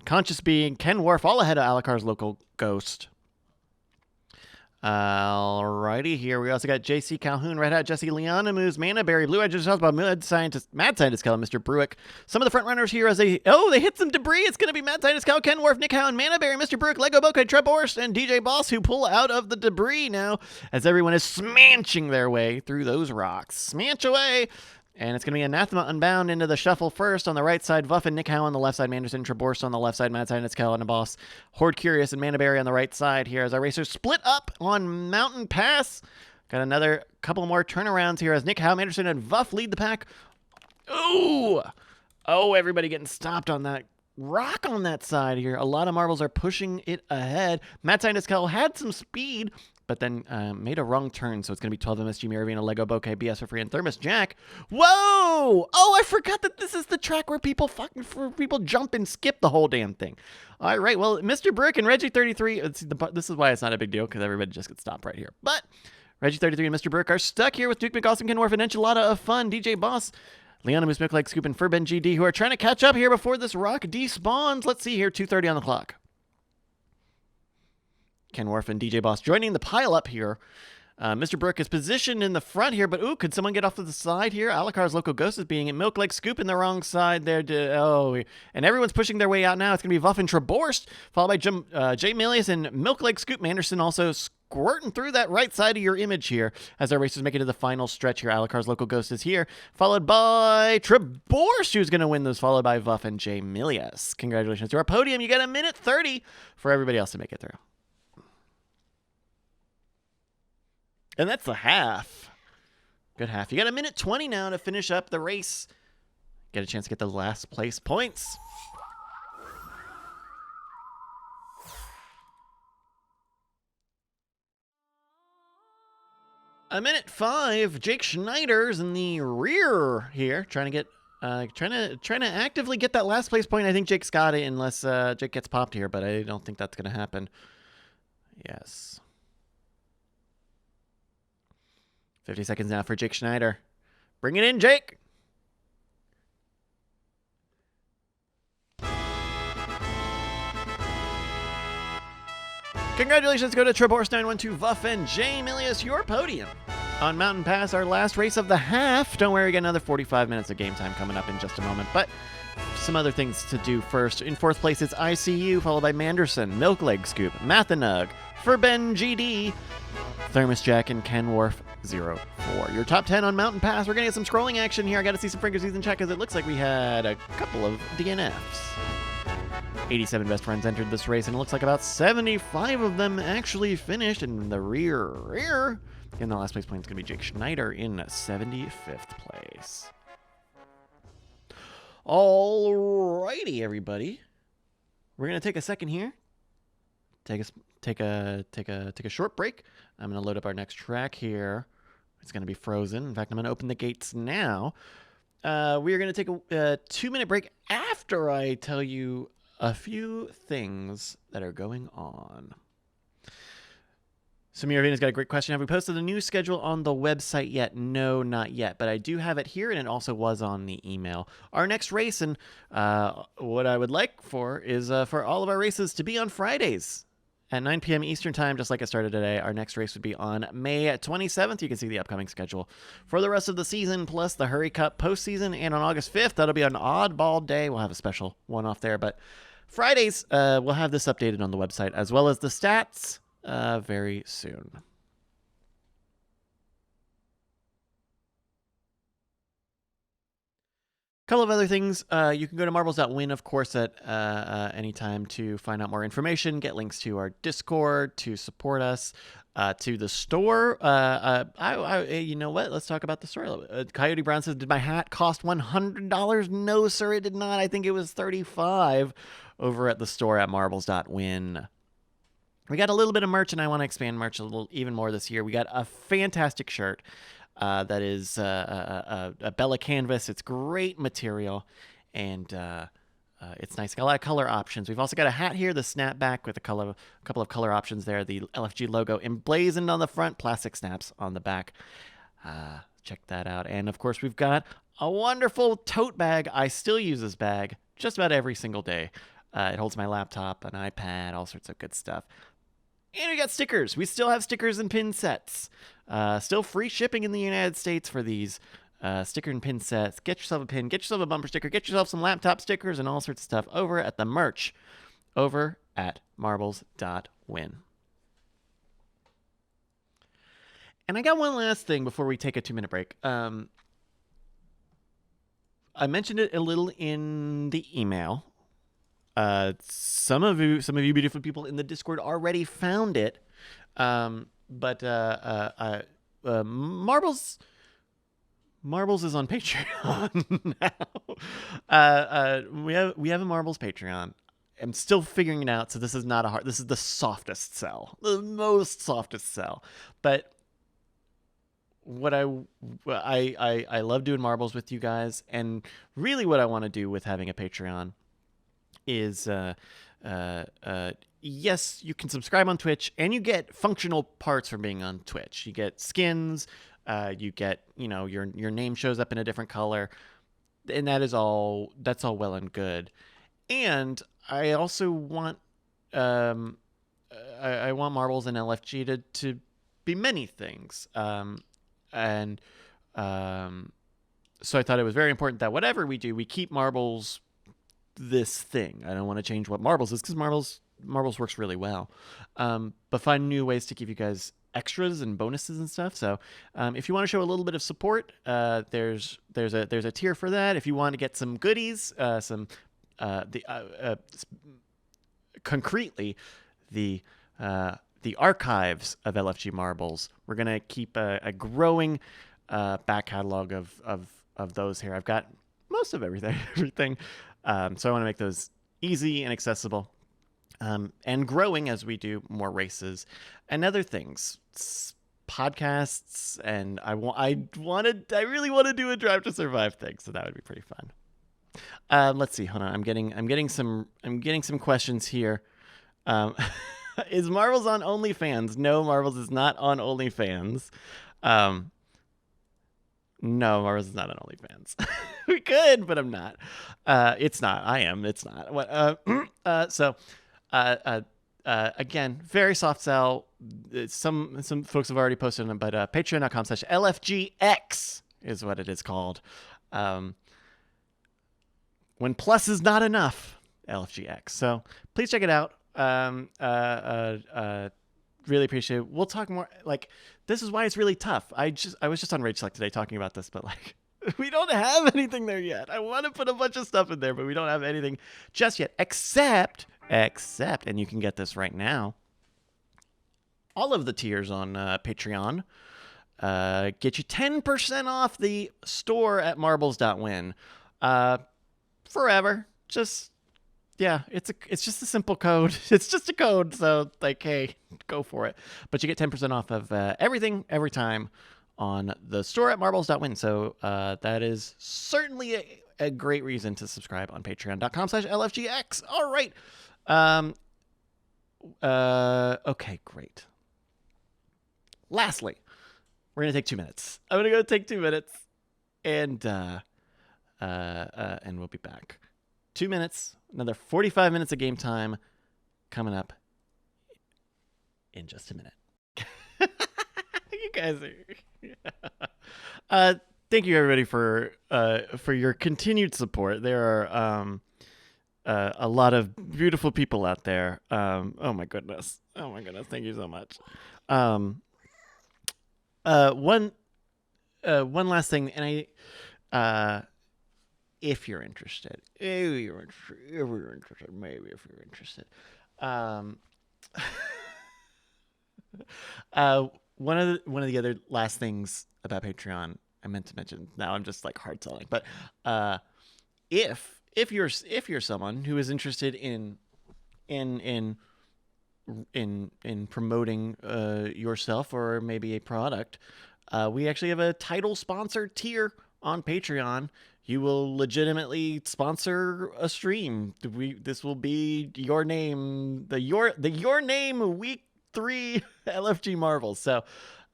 Conscious Being, Ken Worf, all ahead of Alakar's Local Ghost. Alrighty, here we also got JC Calhoun, Red Hat Jesse, Liana Moose, Mana Berry, Blue Eyed Ginger Southpaw, Mad Scientist Cal, Mr. Bruick. Some of the front runners here as they hit some debris. It's going to be Mad Scientist Cal, Ken Worf, Nick Howe, and Mana Berry, Mr. Bruick, Lego Bokeh, Treb Orst, and DJ Boss, who pull out of the debris now as everyone is smanching their way through those rocks. Smanch away! And it's going to be Anathema Unbound into the shuffle first. On the right side, Vuff and Nick Howe on the left side, Manderson, Traborst on the left side, Mad Scientist Cal and a Boss, Horde Curious and Mana Berry on the right side here as our racers split up on Mountain Pass. Got another couple more turnarounds here as Nick Howe, Manderson, and Vuff lead the pack. Ooh! Oh, everybody getting stopped on that rock on that side here. A lot of marbles are pushing it ahead. Mad Scientist Cal had some speed, but then made a wrong turn, so it's going to be 12 MSG, Miravina, Lego Bokeh, BS for free, and Thermos Jack. Whoa! Oh, I forgot that this is the track where people jump and skip the whole damn thing. All right, well, Mr. Brick and Reggie33, this is why it's not a big deal, because everybody just gets stopped right here. But Reggie33 and Mr. Brick are stuck here with Duke McAwesome, Ken Worf, and Enchilada of Fun, DJ Boss, Leona Moose, Like Scoop, and Furben GD, who are trying to catch up here before this rock despawns. Let's see here, 2:30 on the clock. Ken Worf and DJ Boss joining the pile up here. Mr. Brooke is positioned in the front here, but could someone get off to the side here? Alakar's Local Ghost is being at Milk Lake Scoop in the wrong side there. And everyone's pushing their way out now. It's going to be Vuff and Traborst, followed by Jay Milius and Milk Lake Scoop. Manderson also squirting through that right side of your image here as our racers make it to the final stretch here. Alakar's Local Ghost is here, followed by Traborst, who's going to win those, followed by Vuff and Jay Milius. Congratulations to our podium. You got a minute 30 for everybody else to make it through. And that's the half. Good half. You got a minute 20 now to finish up the race. Get a chance to get the last place points. A minute 5. Jake Schneider's in the rear here, trying to actively get that last place point. I think Jake's got it, unless Jake gets popped here, but I don't think that's gonna happen. Yes. 50 seconds now for Jake Schneider. Bring it in, Jake. Congratulations go to Trebors912, Vuff, and J. Milius, your podium. On Mountain Pass, our last race of the half. Don't worry, we got another 45 minutes of game time coming up in just a moment, but some other things to do first. In fourth place, it's ICU, followed by Manderson, Milkleg Scoop, Mathanug, Furben GD, Thermos Jack, and Kenworth 04. Your top 10 on Mountain Pass. We're going to get some scrolling action here. I got to see some Frinker Season check, because it looks like we had a couple of DNFs. 87 best friends entered this race, and it looks like about 75 of them actually finished in the rear. And the last place point is going to be Jake Schneider in 75th place. Alrighty, everybody. We're going to take a second here. Take a short break. I'm going to load up our next track here. It's going to be frozen. In fact, I'm going to open the gates now. We are going to take a 2-minute break after I tell you a few things that are going on. Samir Avina's got a great question. Have we posted the new schedule on the website yet? No, not yet, but I do have it here, and it also was on the email. Our next race, and what I would like for is for all of our races to be on Fridays at 9 p.m. Eastern Time, just like it started today. Our next race would be on May 27th. You can see the upcoming schedule for the rest of the season, plus the Hurry Cup postseason. And on August 5th, that'll be an Oddball day. We'll have a special one off there, but Fridays, we'll have this updated on the website, as well as the stats very soon. Couple of other things. You can go to marbles.win, of course, at any time to find out more information, get links to our Discord, to support us, to the store. You know what? Let's talk about the store a little bit. Coyote Brown says, did my hat cost $100? No, sir, it did not. I think it was $35 over at the store at marbles.win. We got a little bit of merch, and I want to expand merch a little even more this year. We got a fantastic shirt. That is a Bella canvas. It's great material, and it's nice. Got a lot of color options. We've also got a hat here, the snapback, with a couple of color options there. The LFG logo emblazoned on the front, plastic snaps on the back. Check that out. And, of course, we've got a wonderful tote bag. I still use this bag just about every single day. It holds my laptop, an iPad, all sorts of good stuff. And we got stickers. We still have stickers and pin sets. Still free shipping in the United States for these sticker and pin sets. Get yourself a pin. Get yourself a bumper sticker. Get yourself some laptop stickers and all sorts of stuff over at the merch over at marbles.win. And I got one last thing before we take a 2-minute break. I mentioned it a little in the email. Some of you beautiful people in the Discord already found it. But Marbles is on Patreon now. We have a Marbles Patreon. I'm still figuring it out, so this is not a hard. This is the softest sell, the most softest sell. But what I love doing Marbles with you guys, and really what I want to do with having a Patreon is yes, you can subscribe on Twitch, and you get functional parts from being on Twitch. You get skins, you get, your name shows up in a different color, and that's all well and good. And I also want I want Marbles and LFG to be many things. So I thought it was very important that whatever we do, we keep Marbles this thing. I don't want to change what Marbles is, because Marbles works really well, but find new ways to give you guys extras and bonuses and stuff. So if you want to show a little bit of support, there's a tier for that. If you want to get some goodies, concretely the the archives of LFG Marbles. We're gonna keep a growing back catalog of those here. I've got most of everything. So I want to make those easy and accessible, and growing as we do more races and other things, podcasts, and I really want to do a Drive to Survive thing, so that would be pretty fun. Let's see. Hold on. I'm getting some questions here. Is Marbles on OnlyFans? No, Marbles is not on OnlyFans. No, Marbles is not on OnlyFans. We could, but I'm not. It's not. I am. It's not. What? Again, very soft sell. Some folks have already posted them, but patreon.com/LFGX is what it is called. When plus is not enough, LFGX. So please check it out. Really appreciate it. We'll talk more. Like, this is why it's really tough. I was just on Rage Select today talking about this, but like, we don't have anything there yet. I want to put a bunch of stuff in there, but we don't have anything just yet, except, and you can get this right now. All of the tiers on Patreon get you 10% off the store at marbles.win. Forever. Just, yeah, it's just a simple code. It's just a code, so like, hey, go for it. But you get 10% off of everything, every time on the store at marbles.win. So that is certainly a great reason to subscribe on patreon.com/LFGX. All right. Okay, great. Lastly, we're going to take 2 minutes. I'm going to go take 2 minutes, and we'll be back. 2 minutes, another 45 minutes of game time coming up in just a minute. You guys are... thank you, everybody, for your continued support. There are a lot of beautiful people out there. Oh my goodness. Thank you so much. One last thing, and if you're interested, one of the other last things about Patreon I meant to mention. Now I'm just like hard selling, but if you're someone who is interested in promoting yourself or maybe a product, we actually have a title sponsor tier on Patreon. You will legitimately sponsor a stream. This will be your name, the your name week 3 LFG Marbles. So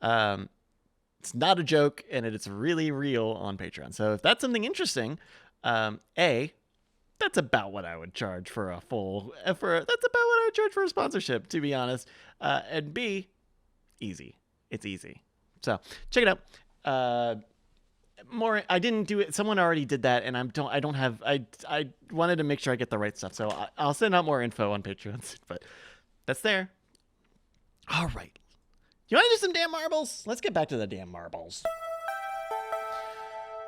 it's not a joke, and it's really real on Patreon. So if that's something interesting, that's about what I would charge for a full. That's about what I would charge for a sponsorship, to be honest. And B, easy. It's easy. So check it out. More. I didn't do it. Someone already did that, and I don't have. I wanted to make sure I get the right stuff. So I'll send out more info on Patreon. But that's there. All right. You want to do some damn marbles? Let's get back to the damn marbles.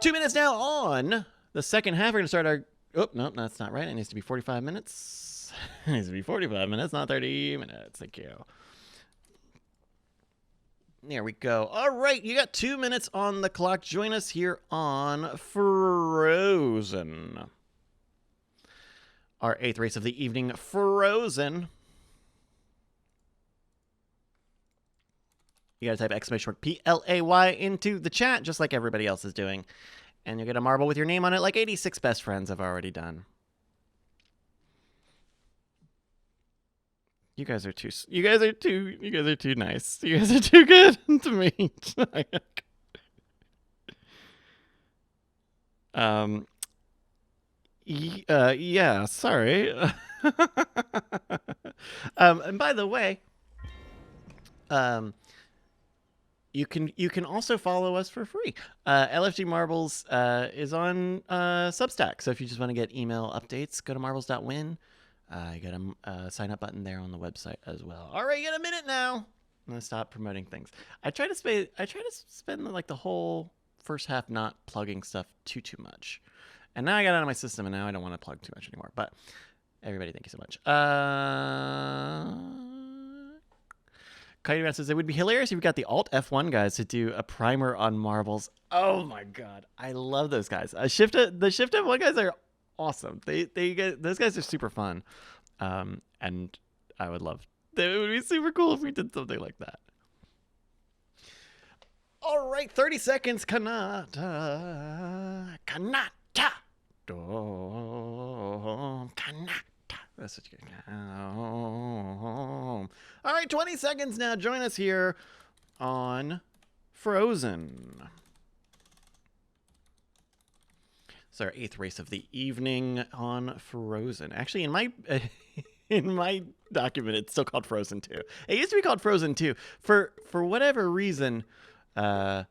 2 minutes now on the second half. We're going to start our... Oh, no, that's not right. It needs to be 45 minutes. It needs to be 45 minutes, not 30 minutes. Thank you. There we go. All right, you got 2 minutes on the clock. Join us here on Frozen. Our 8th race of the evening, Frozen. You got to type exclamation mark PLAY into the chat, just like everybody else is doing. And you'll get a marble with your name on it, like 86 best friends have already done. You guys are too nice. You guys are too good to me. Yeah, sorry. And by the way, you can also follow us for free. LFG Marbles is on Substack. So if you just want to get email updates, go to marbles.win. You got a sign up button there on the website as well. All right, you got a minute now. I'm gonna stop promoting things. I try to spend like the whole first half not plugging stuff too much. And now I got it out of my system, and now I don't want to plug too much anymore. But everybody, thank you so much. Coyote Man says, it would be hilarious if we got the Alt F1 guys to do a primer on marbles. Oh my god, I love those guys. The Shift F1 guys are awesome. Those guys are super fun, and I would love. It would be super cool if we did something like that. All right, 30 seconds. Kanata. That's what you get. All right, 20 seconds now. Join us here on Frozen. It's our 8th race of the evening on Frozen. Actually, in my document, it's still called Frozen 2. It used to be called Frozen 2. For whatever reason, for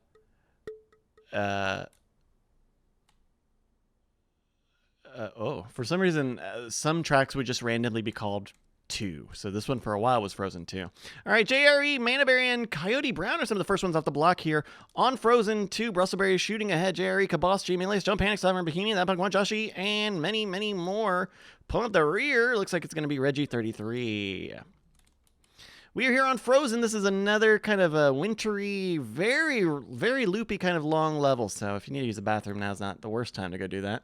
some reason, some tracks would just randomly be called 2. So this one for a while was Frozen 2. All right, JRE, Manaberry, and Coyote Brown are some of the first ones off the block here on Frozen 2. Brustleberry shooting ahead. JRE, Caboss, Jamie Lace, Don't Panic, Sovereign Bikini, That Punk One, Joshi, and many, many more. Pulling up the rear, looks like it's going to be Reggie 33. We are here on Frozen. This is another kind of a wintry, very, very loopy kind of long level. So if you need to use the bathroom, now's not the worst time to go do that.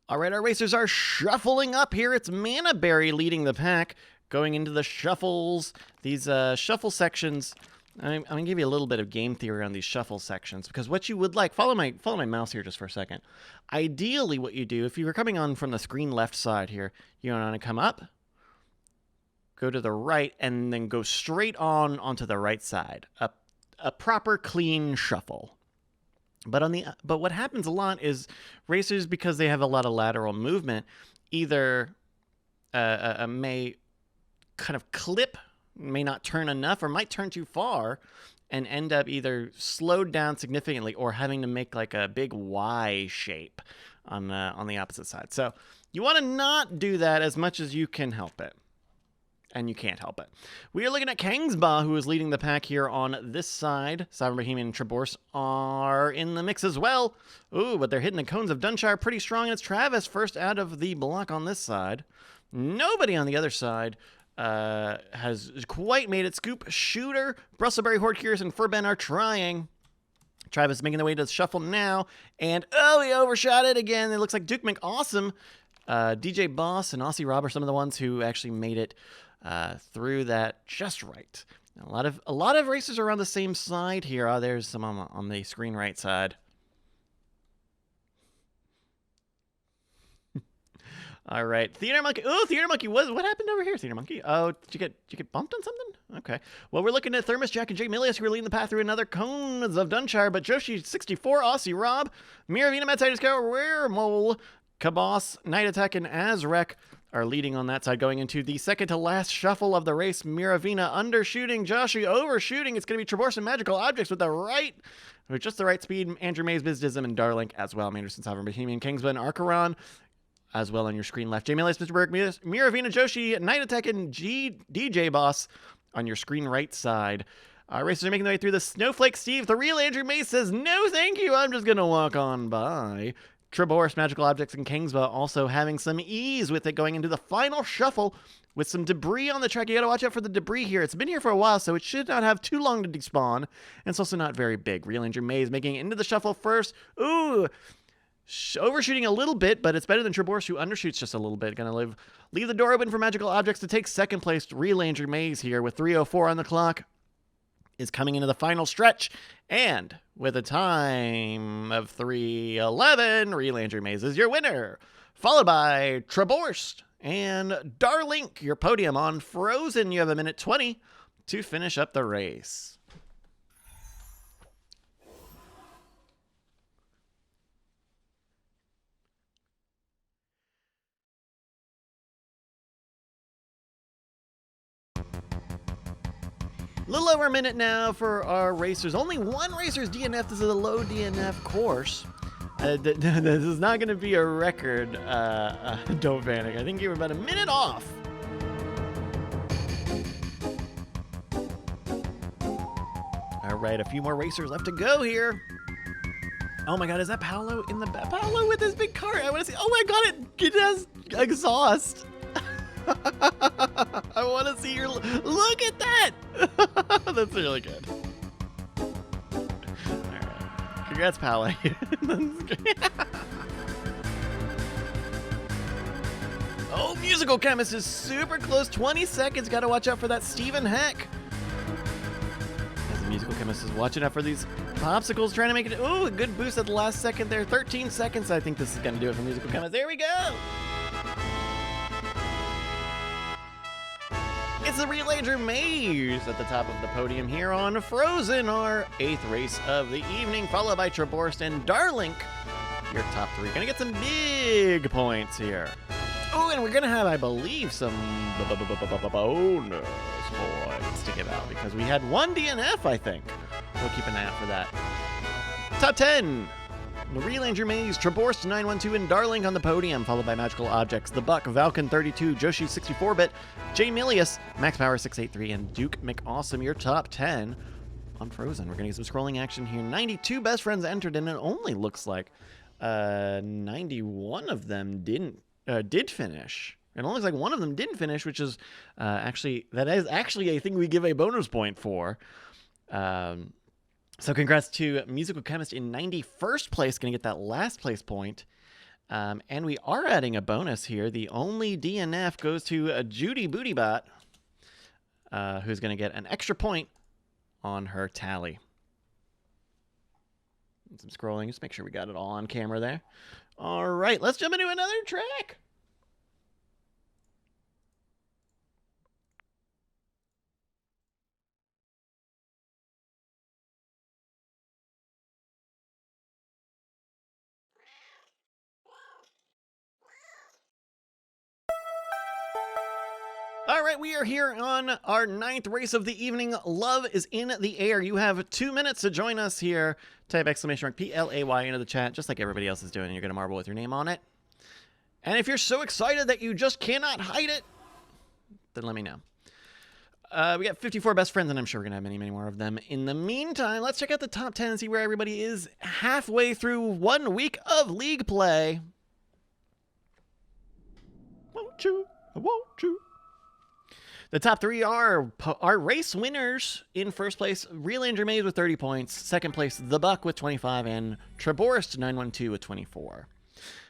All right, our racers are shuffling up here. It's Manaberry leading the pack, going into the shuffles. These shuffle sections, I'm going to give you a little bit of game theory on these shuffle sections, because what you would like, follow my mouse here just for a second. Ideally, what you do, if you were coming on from the screen left side here, you want to come up, go to the right, and then go straight onto the right side. A proper, clean shuffle. But what happens a lot is racers, because they have a lot of lateral movement, either may kind of clip, may not turn enough, or might turn too far, and end up either slowed down significantly or having to make like a big Y shape on the opposite side. So you want to not do that as much as you can help it. And you can't help it. We are looking at Kangsba, who is leading the pack here on this side. Sovereign Bohemian and Traborse are in the mix as well. Ooh, but they're hitting the cones of Dunshire pretty strong. And it's Travis first out of the block on this side. Nobody on the other side has quite made it. Scoop, Shooter, Brustleberry, Horde, Curious, and Furben are trying. Travis making their way to the shuffle now. And, oh, he overshot it again. It looks like Duke McAwesome, DJ Boss, and Aussie Rob are some of the ones who actually made it through that just right. A lot of racers are on the same side here. Oh, there's some on the screen right side. All right, Theater Monkey. Oh, Theater Monkey what happened over here, Theater Monkey? Oh, did you get bumped on something? Okay. Well, we're looking at Thermos Jack and Jay Milius, who are leading the path through another cones of Dunshire, but Joshi 64, Aussie Rob, Miravina, Madside Scout, Rare Mole, Caboss, Night Attack, and Azrek are leading on that side, going into the second to last shuffle of the race. Miravina undershooting, Joshi overshooting. It's going to be Traverse and Magical Objects with just the right speed. Andrew Mays, Bizdism, and Darlink as well. Manderson, Sovereign, Bohemian, Kingsman, Archeron as well on your screen left. Jamie Lace, Mr. Burke, Miravina, Joshi, Night Attack, and DJ Boss on your screen right side. Racers are making their way through the Snowflake. Steve, the real Andrew Mays, says, no thank you, I'm just going to walk on by. Traborse, Magical Objects, and Kingsba also having some ease with it, going into the final shuffle with some debris on the track. You got to watch out for the debris here. It's been here for a while, so it should not have too long to despawn. And it's also not very big. Real Andrew Mays making it into the shuffle first. Ooh, overshooting a little bit, but it's better than Traborse, who undershoots just a little bit. Going to leave the door open for Magical Objects to take second place. Real Andrew Mays here with 3:04 on the clock is coming into the final stretch, and with a time of 3:11, Real Andrew Mays is your winner, followed by Traborst and Darlink, your podium on Frozen. You have 1:20 to finish up the race. A little over a minute now for our racers. Only one racer's DNF. This is a low DNF course. This is not going to be a record. Don't panic. I think you were about a minute off. All right, a few more racers left to go here. Oh my God, is that Paolo in the back? Paolo with his big car. I want to see. Oh my God, it has exhaust. I want to see your... Look at that! That's really good. All right. Congrats, Pally. Oh, Musical Chemist is super close. 20 seconds. Got to watch out for that Stephen Heck. As the Musical Chemist is watching out for these popsicles, trying to make it... Ooh, a good boost at the last second there. 13 seconds. I think this is going to do it for Musical Chemist. There we go. It's the Relanger Maze at the top of the podium here on Frozen, our 8th race of the evening, followed by Traborst and Darlink, your top 3. Gonna get some big points here. Oh, and we're gonna have, I believe, some bonus points to give out because we had 1 DNF, I think. We'll keep an eye out for that. Top 10. The Relanger Maze, Traborst 912 and Darling on the podium, followed by Magical Objects, The Buck, Valken 32, Joshi 64-bit, J Milius, Max Power 683, and Duke McAwesome, your top 10 on Frozen. We're going to get some scrolling action here. 92 best friends entered, and it only looks like 91 of them did finish. It only looks like one of them didn't finish, which is actually a thing we give a bonus point for. So congrats to Musical Chemist in 91st place, going to get that last place point. And we are adding a bonus here. The only DNF goes to Judy Bootybot, who's going to get an extra point on her tally. And some scrolling, just make sure we got it all on camera there. All right, let's jump into another track. All right, we are here on our 9th race of the evening. Love is in the air. You have 2 minutes to join us here. Type exclamation mark PLAY into the chat, just like everybody else is doing. You're going to marble with your name on it. And if you're so excited that you just cannot hide it, then let me know. We got 54 best friends, and I'm sure we're going to have many, many more of them. In the meantime, let's check out the top 10 and see where everybody is halfway through 1 week of league play. Won't you? Won't you? The top 3 are our race winners. In first place, Relanger Maze with 30 points. Second place, The Buck with 25, and Traborst 912 with 24.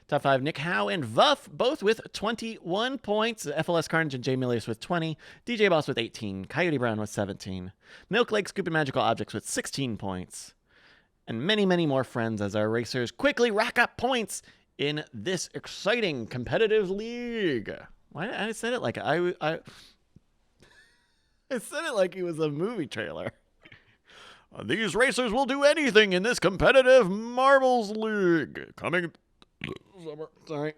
Top 5, Nick Howe and Vuff, both with 21 points. FLS Carnage and J Milius with 20. DJ Boss with 18. Coyote Brown with 17. Milk Lake Scoop and Magical Objects with 16 points. And many, many more friends as our racers quickly rack up points in this exciting competitive league. Why I said it like I said it like it was a movie trailer. These racers will do anything in this competitive marbles league. Coming summer. Sorry.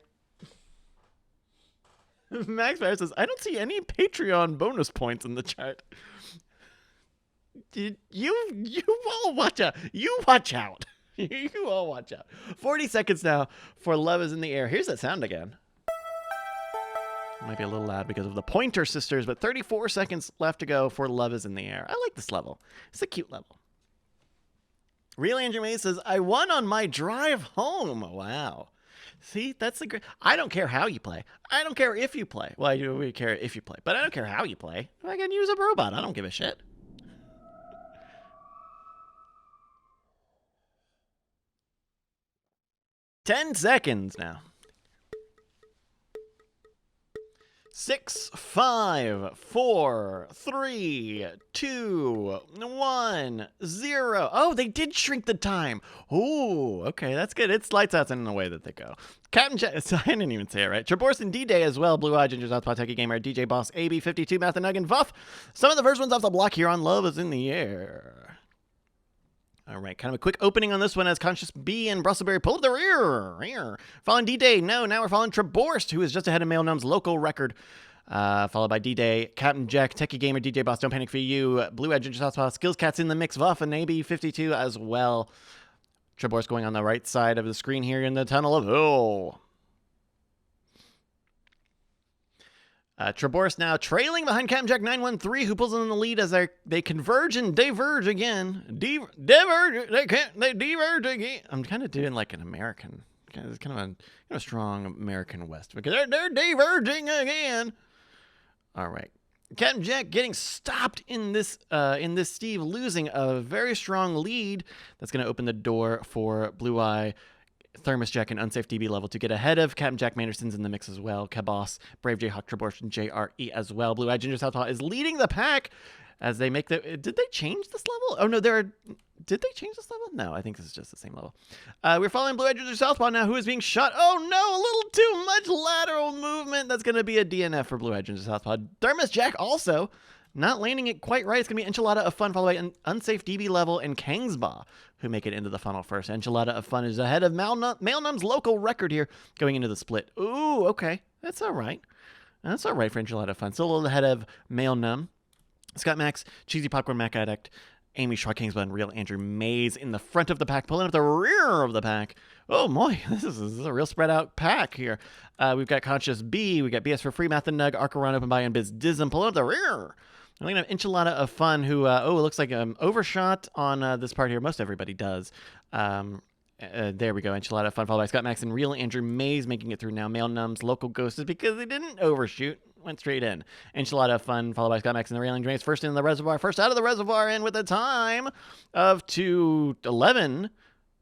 Max Bear says, I don't see any Patreon bonus points in the chart. You all watch out. You watch out. You all watch out. 40 seconds now for Love is in the Air. Here's that sound again. Might be a little loud because of the Pointer Sisters, but 34 seconds left to go for Love is in the Air. I like this level. It's a cute level. Real Andrew May says, I won on my drive home. Wow. See, that's the great. I don't care how you play. I don't care if you play. Well, I do care if you play, but I don't care how you play. I can use a robot. I don't give a shit. Ten seconds now. 6, 5, 4, 3, 2, 1, 0. Oh, they did shrink the time. Oh, okay, that's good. It's lights out in the way that they go. Captain Jack, I didn't even say it right. Traborst and D-Day as well. Blue Eye, Ginger, Southpaw, Techie Gamer, DJ Boss, AB52, Math and Nug, and Vuff. Some of the first ones off the block here on Love is in the Air. All right, kind of a quick opening on this one as Conscious B and Brustleberry pull up the rear. Following D-Day, no, now we're following Traborst, who is just ahead of Mail Gnome's local record. Followed by D-Day, Captain Jack, Techie Gamer, DJ Boss, Don't Panic for You, Blue Edge, Ginger Southpaw, Skills Cats in the mix, Vuff, and AB52 as well. Traborst going on the right side of the screen here in the Tunnel of Hell. Traborst now trailing behind Captain Jack 913, who pulls in the lead as they converge and diverge again. Diverge again. I'm kind of doing like an American. It's kind of a strong American West because they're diverging again. All right. Captain Jack getting stopped in this Steve, losing a very strong lead. That's going to open the door for Blue Eye, Thermos Jack, and Unsafe DB level to get ahead of Captain Jack Manderson's in the mix as well. Caboss, Brave J, Hawk, Traborch, and JRE as well. Blue Eye Ginger Southpaw is leading the pack as they make the... Did they change this level? Oh, no, did they change this level? No, I think this is just the same level. We're following Blue Eye Ginger Southpaw now, who is being shot. Oh, no, a little too much lateral movement. That's going to be a DNF for Blue Eye Ginger Southpaw. Thermos Jack also not landing it quite right. It's going to be Enchilada of Fun, followed by an Unsafe DB level and Kangsba, who make it into the funnel first. Enchilada of Fun is ahead of Mailnum's local record here going into the split. Ooh, okay. That's all right. That's all right for Enchilada of Fun. Still a little ahead of Mailnum. Scott Max, Cheesy Popcorn Mac Addict, Amy Schwa, Kingsba, and Real Andrew Mays in the front of the pack, pulling up the rear of the pack. Oh, boy, this is a real spread out pack here. We've got Conscious B, we got BS for Free, Math and Nug, Arcaron, Open By, and Biz Dism pulling up the rear. I'm going to have Enchilada of Fun, who, it looks like overshot on this part here. Most everybody does. There we go. Enchilada of Fun, followed by Scott Max and Real Andrew Mays making it through now. Mailnum's local ghost is because they didn't overshoot. Went straight in. Enchilada of Fun, followed by Scott Max and the Real Andrew Mays. First in the reservoir. First out of the reservoir, and with a time of 2:11.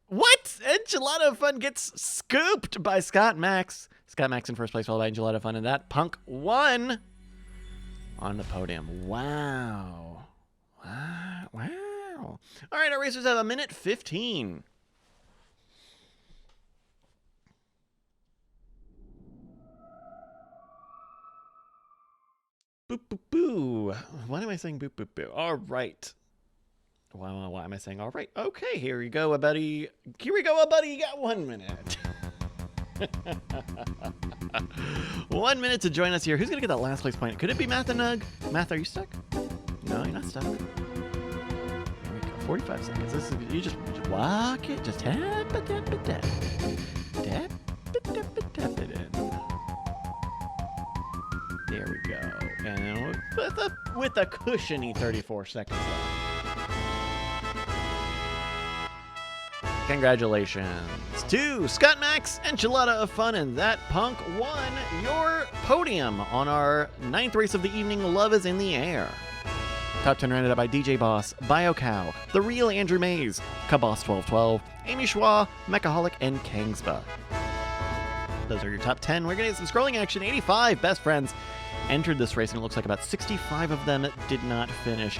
What? Enchilada of Fun gets scooped by Scott Max. Scott Max in first place, followed by Enchilada of Fun, and that punk won on the podium. Wow. Wow. All right, our racers have 1:15. Boop, boop, boo. Why am I saying boop, boop, boo? All right. Why am I saying all right? Okay, here we go, buddy. Here we go, buddy. You got 1 minute. 1 minute to join us here. Who's going to get that last place point? Could it be Math and Nug? Math, are you stuck? No, you're not stuck. There we go. 45 seconds. This is, you just walk it. Just tap it, tap it, tap it. Tap it, tap it, tap it in. There we go. And with a cushiony 34 seconds left. Congratulations to Scott Max, Enchilada of Fun, and that punk won your podium on our 9th race of the evening, Love is in the Air. Top 10 rounded up by DJ Boss, BioCow, The Real Andrew Mays, Caboss 1212, Amy Schwa, Mechaholic, and Kangsba. Those are your top 10. We're going to get some scrolling action. 85 best friends entered this race, and it looks like about 65 of them did not finish.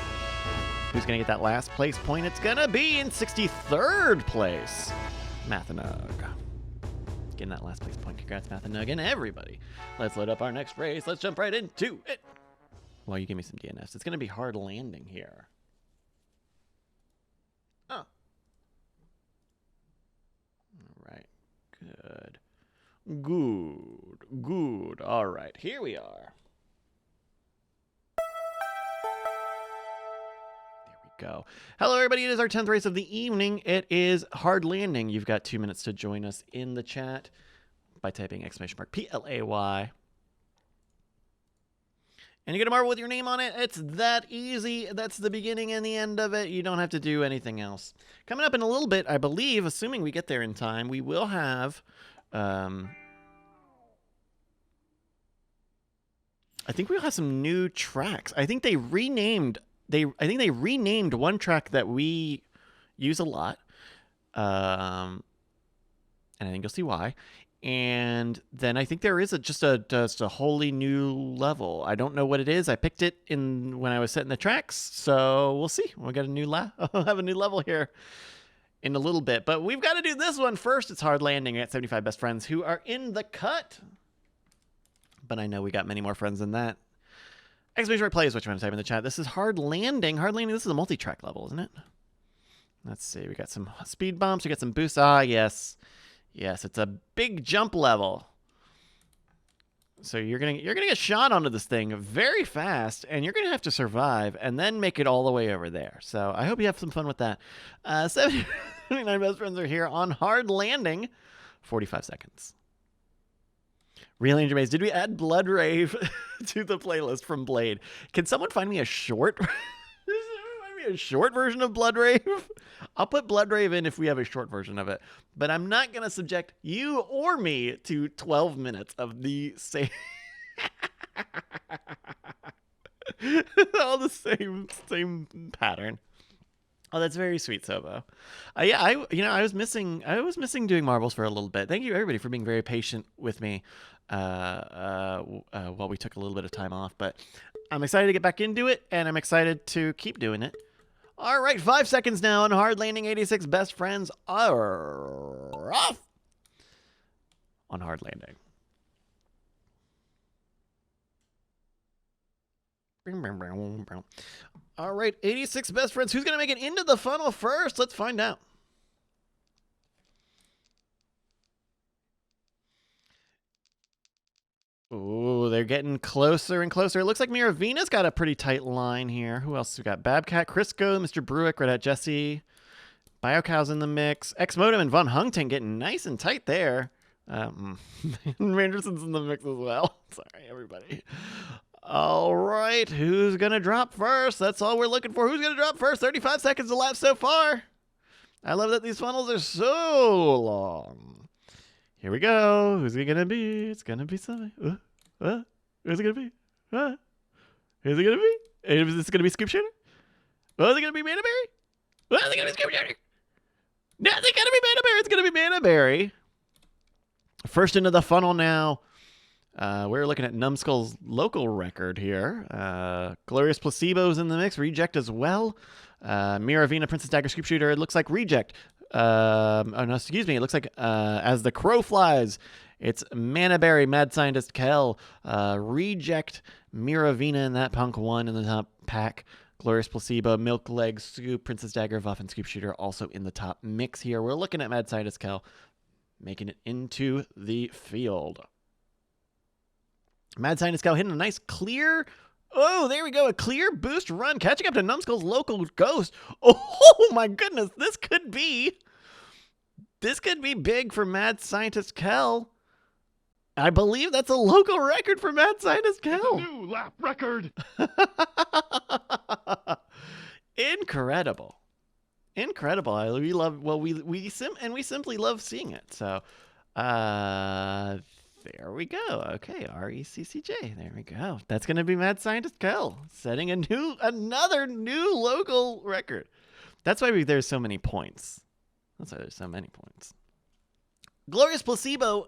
Who's going to get that last place point? It's going to be in 63rd place, Mathanug. Getting that last place point. Congrats, Mathanug, and everybody. Let's load up our next race. Let's jump right into it. Well, you give me some DNFs. It's going to be hard landing here. Oh. All right. Good. Good. All right. Here we are. Go. Hello, everybody. It is our 10th race of the evening. It is hard landing. You've got 2 minutes to join us in the chat by typing !PLAY. And you get a marble with your name on it. It's that easy. That's the beginning and the end of it. You don't have to do anything else. Coming up in a little bit, I believe, assuming we get there in time, we will have... I think we'll have some new tracks. I think they renamed one track that we use a lot, and I think you'll see why. And then I think there is just a wholly new level. I don't know what it is. I picked it when I was setting the tracks, so we'll see. We'll get a new We'll have a new level here in a little bit, but we've got to do this one first. It's hard landing at 75 best friends who are in the cut, but I know we got many more friends than that. Exclamation play is what you want to type in the chat. This is hard landing. Hard landing. This is a multi-track level, isn't it? Let's see. We got some speed bumps. We got some boosts. Ah, yes. Yes, it's a big jump level. So you're gonna get shot onto this thing very fast, and you're gonna have to survive and then make it all the way over there. So I hope you have some fun with that. 79 best friends are here on hard landing. 45 seconds. Real Andrew Mays, did we add Blood Rave to the playlist from Blade? Can someone find me a short? A short version of Blood Rave? I'll put Blood Rave in if we have a short version of it, but I'm not going to subject you or me to 12 minutes of the same. All the same pattern. Oh, that's very sweet, Sobo. Yeah, I was missing doing marbles for a little bit. Thank you everybody for being very patient with me while we took a little bit of time off. But I'm excited to get back into it, and I'm excited to keep doing it. All right, 5 seconds now on hard landing. 86 best friends are off on hard landing. All right, 86 best friends. Who's going to make it into the funnel first? Let's find out. Oh, they're getting closer and closer. It looks like Miravina's got a pretty tight line here. Who else we got? Babcat, Crisco, Mr. Bruick, Red Hat Jesse. BioCow's in the mix. X-Modem and Von Hungting getting nice and tight there. Manderson's in the mix as well. Sorry, everybody. All right, who's going to drop first? That's all we're looking for. Who's going to drop first? 35 seconds elapsed so far. I love that these funnels are so long. Here we go. Who's it going to be? It's going to be somebody. Who's it going to be? Who's it going to be? Is this going to be Scoop Shooter? Oh, is it going to be Manaberry? Oh, is it going to be Scoop Shooter? No, it's going to be Manaberry. It's going to be Manaberry. First into the funnel now. We're looking at Numbskull's local record here. Glorious Placebo's in the mix. Reject as well. Miravina, Princess Dagger, Scoop Shooter. It looks like Reject. Oh, no, excuse me. It looks like as the crow flies, it's Manaberry, Mad Scientist Kel, Reject, Miravina, and that Punk 1 in the top pack. Glorious Placebo, Milk Leg, Scoop, Princess Dagger, Vuff, and Scoop Shooter also in the top mix here. We're looking at Mad Scientist Kel making it into the field. Mad Scientist Kel hitting a nice clear. Oh, there we go. A clear boost run. Catching up to Numbskull's local ghost. Oh, my goodness. This could be big for Mad Scientist Kel. I believe that's a local record for Mad Scientist Kel. It's a new lap record. Incredible. We simply love seeing it. So, there we go. Okay, RECCJ. There we go. That's going to be Mad Scientist Kel setting another new local record. That's why there's so many points. Glorious Placebo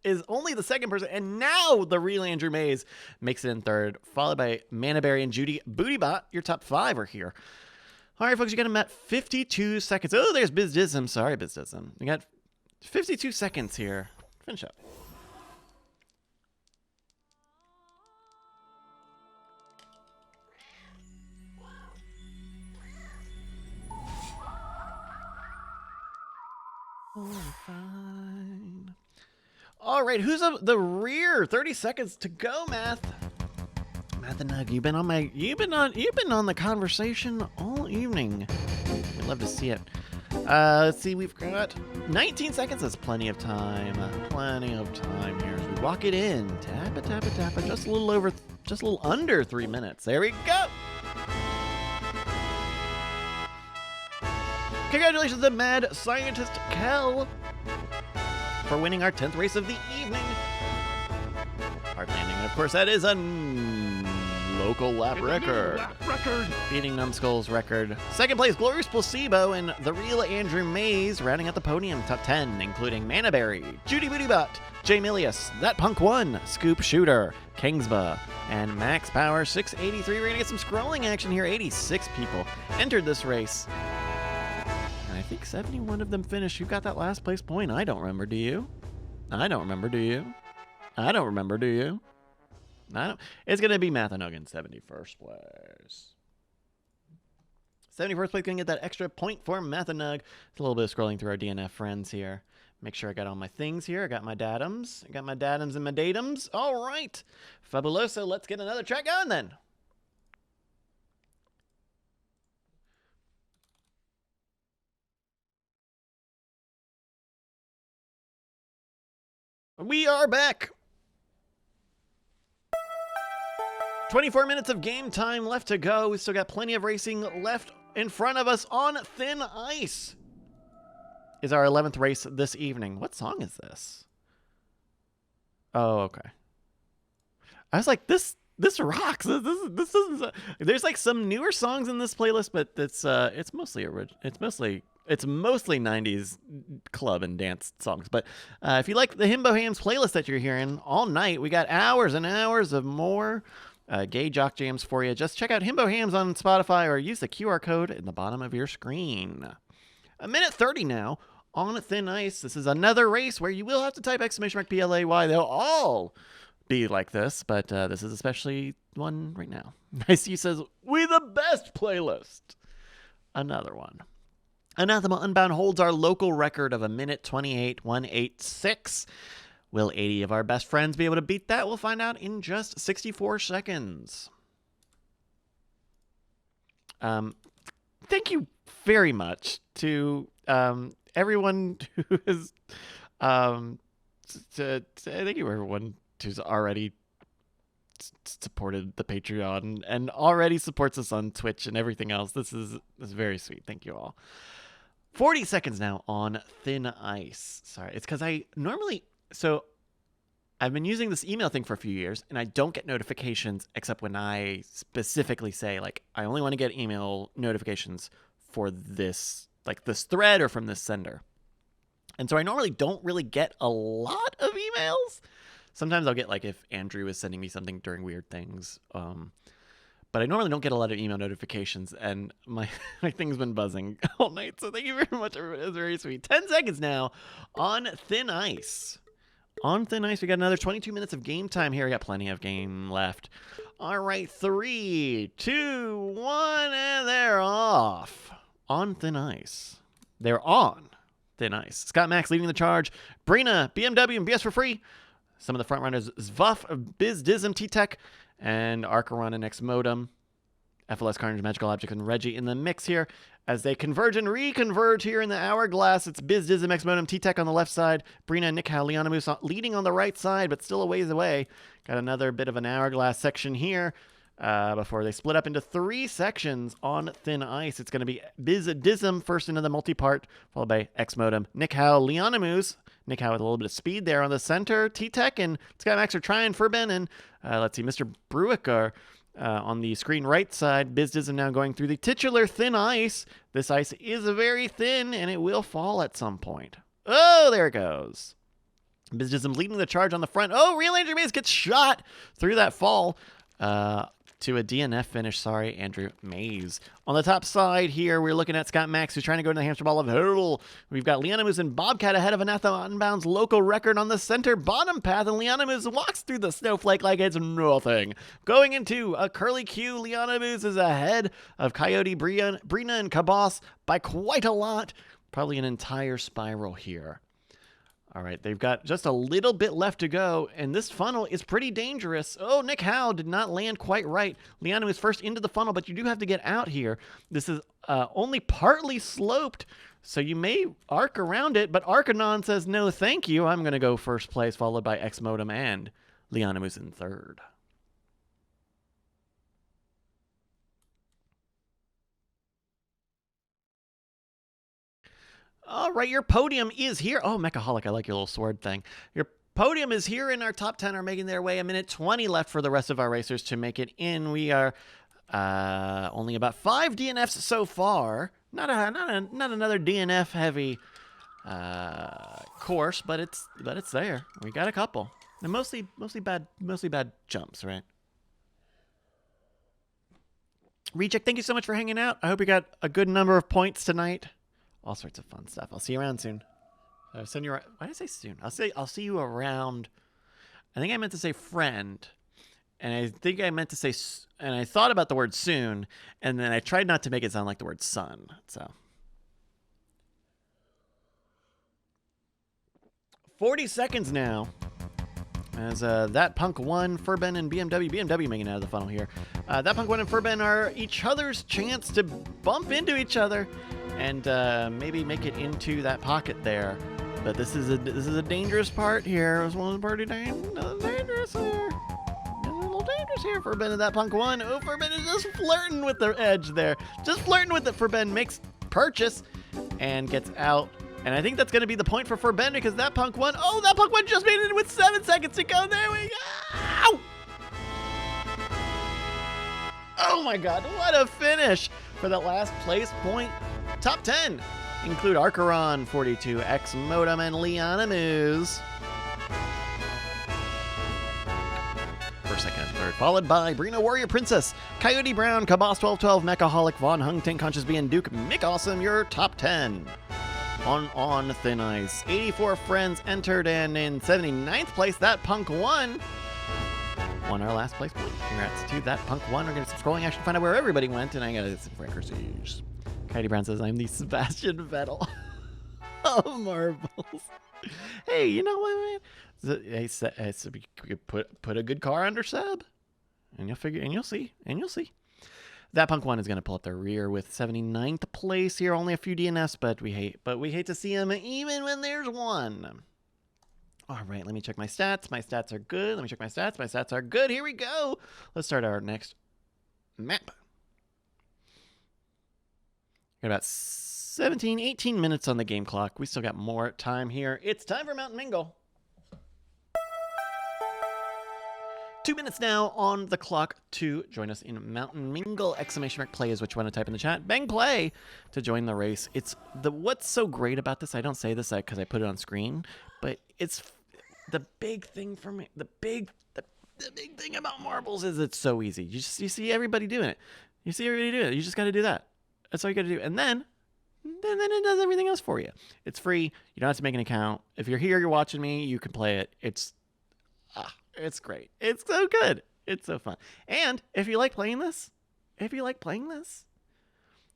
is only the second person, and now the real Andrew Mays makes it in third, followed by Manaberry and Judy Bootybot. Your top 5 are here. All right, folks, you got them at 52 seconds. Oh, there's Bizdism. Sorry, Bizdism. You got 52 seconds here. Finish up. Oh, fine. All right, who's up the rear? 30 seconds to go, Math. Math and Nug, you've been on the conversation all evening. I'd love to see it. Let's see, we've got 19 seconds. That's plenty of time. Here as we walk it in. Tappa. Just a little under 3 minutes. There we go. Congratulations to Mad Scientist Kel for winning our 10th race of the evening. Hard landing, and of course, that is a local lap record. Beating Numbskull's record. Second place, Glorious Placebo and the real Andrew Mays, rounding out the podium. Top 10, including Manaberry, Judy Bootybot, Jay Milius, That Punk 1, Scoop Shooter, Kingsba, and Max Power 683. We're going to get some scrolling action here. 86 people entered this race. And I think 71 of them finished. Who got that last place point? I don't remember. Do you? I don't remember. Do you? I don't remember. Do you? I don't. It's going to be Mathanug in 71st place. 71st place going to get that extra point for Mathanug. It's a little bit of scrolling through our DNF friends here. Make sure I got all my things here. I got my datums. I got my datums and my datums. All right. Fabuloso. Let's get another track going then. We are back. 24 minutes of game time left to go. We still got plenty of racing left in front of us on thin ice. Is our 11th race this evening. What song is this? Oh, okay. I was like, this this rocks. This is there's like some newer songs in this playlist, but it's mostly it's mostly 90s club and dance songs. But if you like the Himbo Hams playlist that you're hearing all night, we got hours and hours of more gay jock jams for you. Just check out Himbo Hams on Spotify or use the QR code in the bottom of your screen. A minute 30 now on Thin Ice. This is another race where you will have to type !PLAY. They'll all be like this, but this is especially one right now. Nicey says, we the best playlist. Another one. Anathema Unbound holds our local record of a minute 28.186. Will 80 of our best friends be able to beat that? We'll find out in just 64 seconds. Thank you very much to everyone who has thank you everyone who's already supported the Patreon and already supports us on Twitch and everything else. This is very sweet. Thank you all. 40 seconds now on Thin Ice. Sorry, it's because I've been using this email thing for a few years, and I don't get notifications except when I specifically say, like, I only want to get email notifications for this, like this thread or from this sender. And so I normally don't really get a lot of emails. Sometimes I'll get, like, if Andrew is sending me something during weird things. But I normally don't get a lot of email notifications, and my thing's been buzzing all night. So thank you very much, everybody. It's very sweet. 10 seconds now on Thin Ice. On Thin Ice, we got another 22 minutes of game time here. We got plenty of game left. All right, 3, 2, 1, and they're off. On Thin Ice. They're on Thin Ice. Scott Max leading the charge. Brina, BMW, and BS for free. Some of the front runners, Zvuff, Biz, Dism, T-Tech, and Archeron and X-Modem. FLS Carnage, Magical Object, and Reggie in the mix here. As they converge and reconverge here in the hourglass, it's Biz, Dism, X-Modem, T-Tech on the left side. Brina, Nick Howe, Leona Moose leading on the right side, but still a ways away. Got another bit of an hourglass section here before they split up into 3 sections on Thin Ice. It's going to be Biz, Dism first into the multi-part, followed by X-Modem, Nick Howe, Leona Moose. Nick Howe with a little bit of speed there on the center. T-Tech and Sky Max are trying for Ben. And let's see, Mr. Bruick are on the screen right side. Biz Dism now going through the titular Thin Ice. This ice is very thin, and it will fall at some point. Oh, there it goes. Biz Dism leading the charge on the front. Oh, Real Andrew Mays gets shot through that fall. To a DNF finish. Sorry, Andrew Mays. On the top side here, we're looking at Scott Max, who's trying to go to the hamster ball of hurdle. We've got Leona Moose and Bobcat ahead of Anathema Unbound's local record on the center bottom path, and Leona Moose walks through the snowflake like it's nothing. Going into a curly Q, Leona Moose is ahead of Coyote, Brina, and Caboss by quite a lot. Probably an entire spiral here. All right, they've got just a little bit left to go, and this funnel is pretty dangerous. Oh, Nick Howe did not land quite right. Leona was first into the funnel, but you do have to get out here. This is only partly sloped, so you may arc around it, but Arcanon says, no, thank you. I'm going to go first place, followed by X-Modem and Leona was in third. All right, your podium is here. Oh, Mechaholic, I like your little sword thing. Your podium is here, and our top 10 are making their way. A minute 20 left for the rest of our racers to make it in. We are only about 5 DNFs so far. Not another DNF heavy course, but it's there. We got a couple. And mostly bad jumps, right? Reject, thank you so much for hanging out. I hope you got a good number of points tonight. All sorts of fun stuff. I'll see you around soon. Why did I say soon? I'll see you around. I think I meant to say friend, and I think I meant to say, and I thought about the word soon, and then I tried not to make it sound like the word son. So 40 seconds now. As That Punk 1, Furben, and BMW making it out of the funnel here. That Punk 1 and Furben are each other's chance to bump into each other and maybe make it into that pocket there. But this is a dangerous part here. It was one party dangerous here. It's a little dangerous here. Furben and That Punk 1. Oh, Furben is just flirting with the edge there. Just flirting with it. Furben makes purchase and gets out. And I think that's going to be the point for Furben because That Punk 1. Oh, That Punk 1 just made it with 7 seconds to go. There we go. Oh my god, what a finish for the last place point. Top 10 include Archeron, 42, X Modem, and Liana Moose. First, second, and third, followed by Brina Warrior Princess, Coyote Brown, Kabos 1212, Mechaholic, Von Hung, Tank Conscious B, and Duke Mick Awesome, your top 10. On Thin Ice, 84 friends entered, and in 79th place, That Punk won our last place point. Congrats to That Punk won. We're going to some scrolling action to find out where everybody went, and I got some frequencies. Coyote Brown says, I'm the Sebastian Vettel of Marbles. Hey, you know what, man? Hey, put a good car under Seb, and you'll see. That Punk one is going to pull up the rear with 79th place here. Only a few DNFs, but we hate to see him even when there's one. All right, let me check my stats. My stats are good. Let me check my stats. My stats are good. Here we go. Let's start our next map. Got about 17, 18 minutes on the game clock. We still got more time here. It's time for Mountain Mingle. 2 minutes now on the clock to join us in Mountain Mingle. !play is what you want to type in the chat. Bang play to join the race. What's so great about this, I don't say this because I put it on screen, but it's the big thing for me. The big thing about Marbles is it's so easy. You see everybody doing it. You see everybody doing it. You just got to do that. That's all you got to do. And then it does everything else for you. It's free. You don't have to make an account. If you're here, you're watching me, you can play it. It's great. It's so good. It's so fun. And if you like playing this,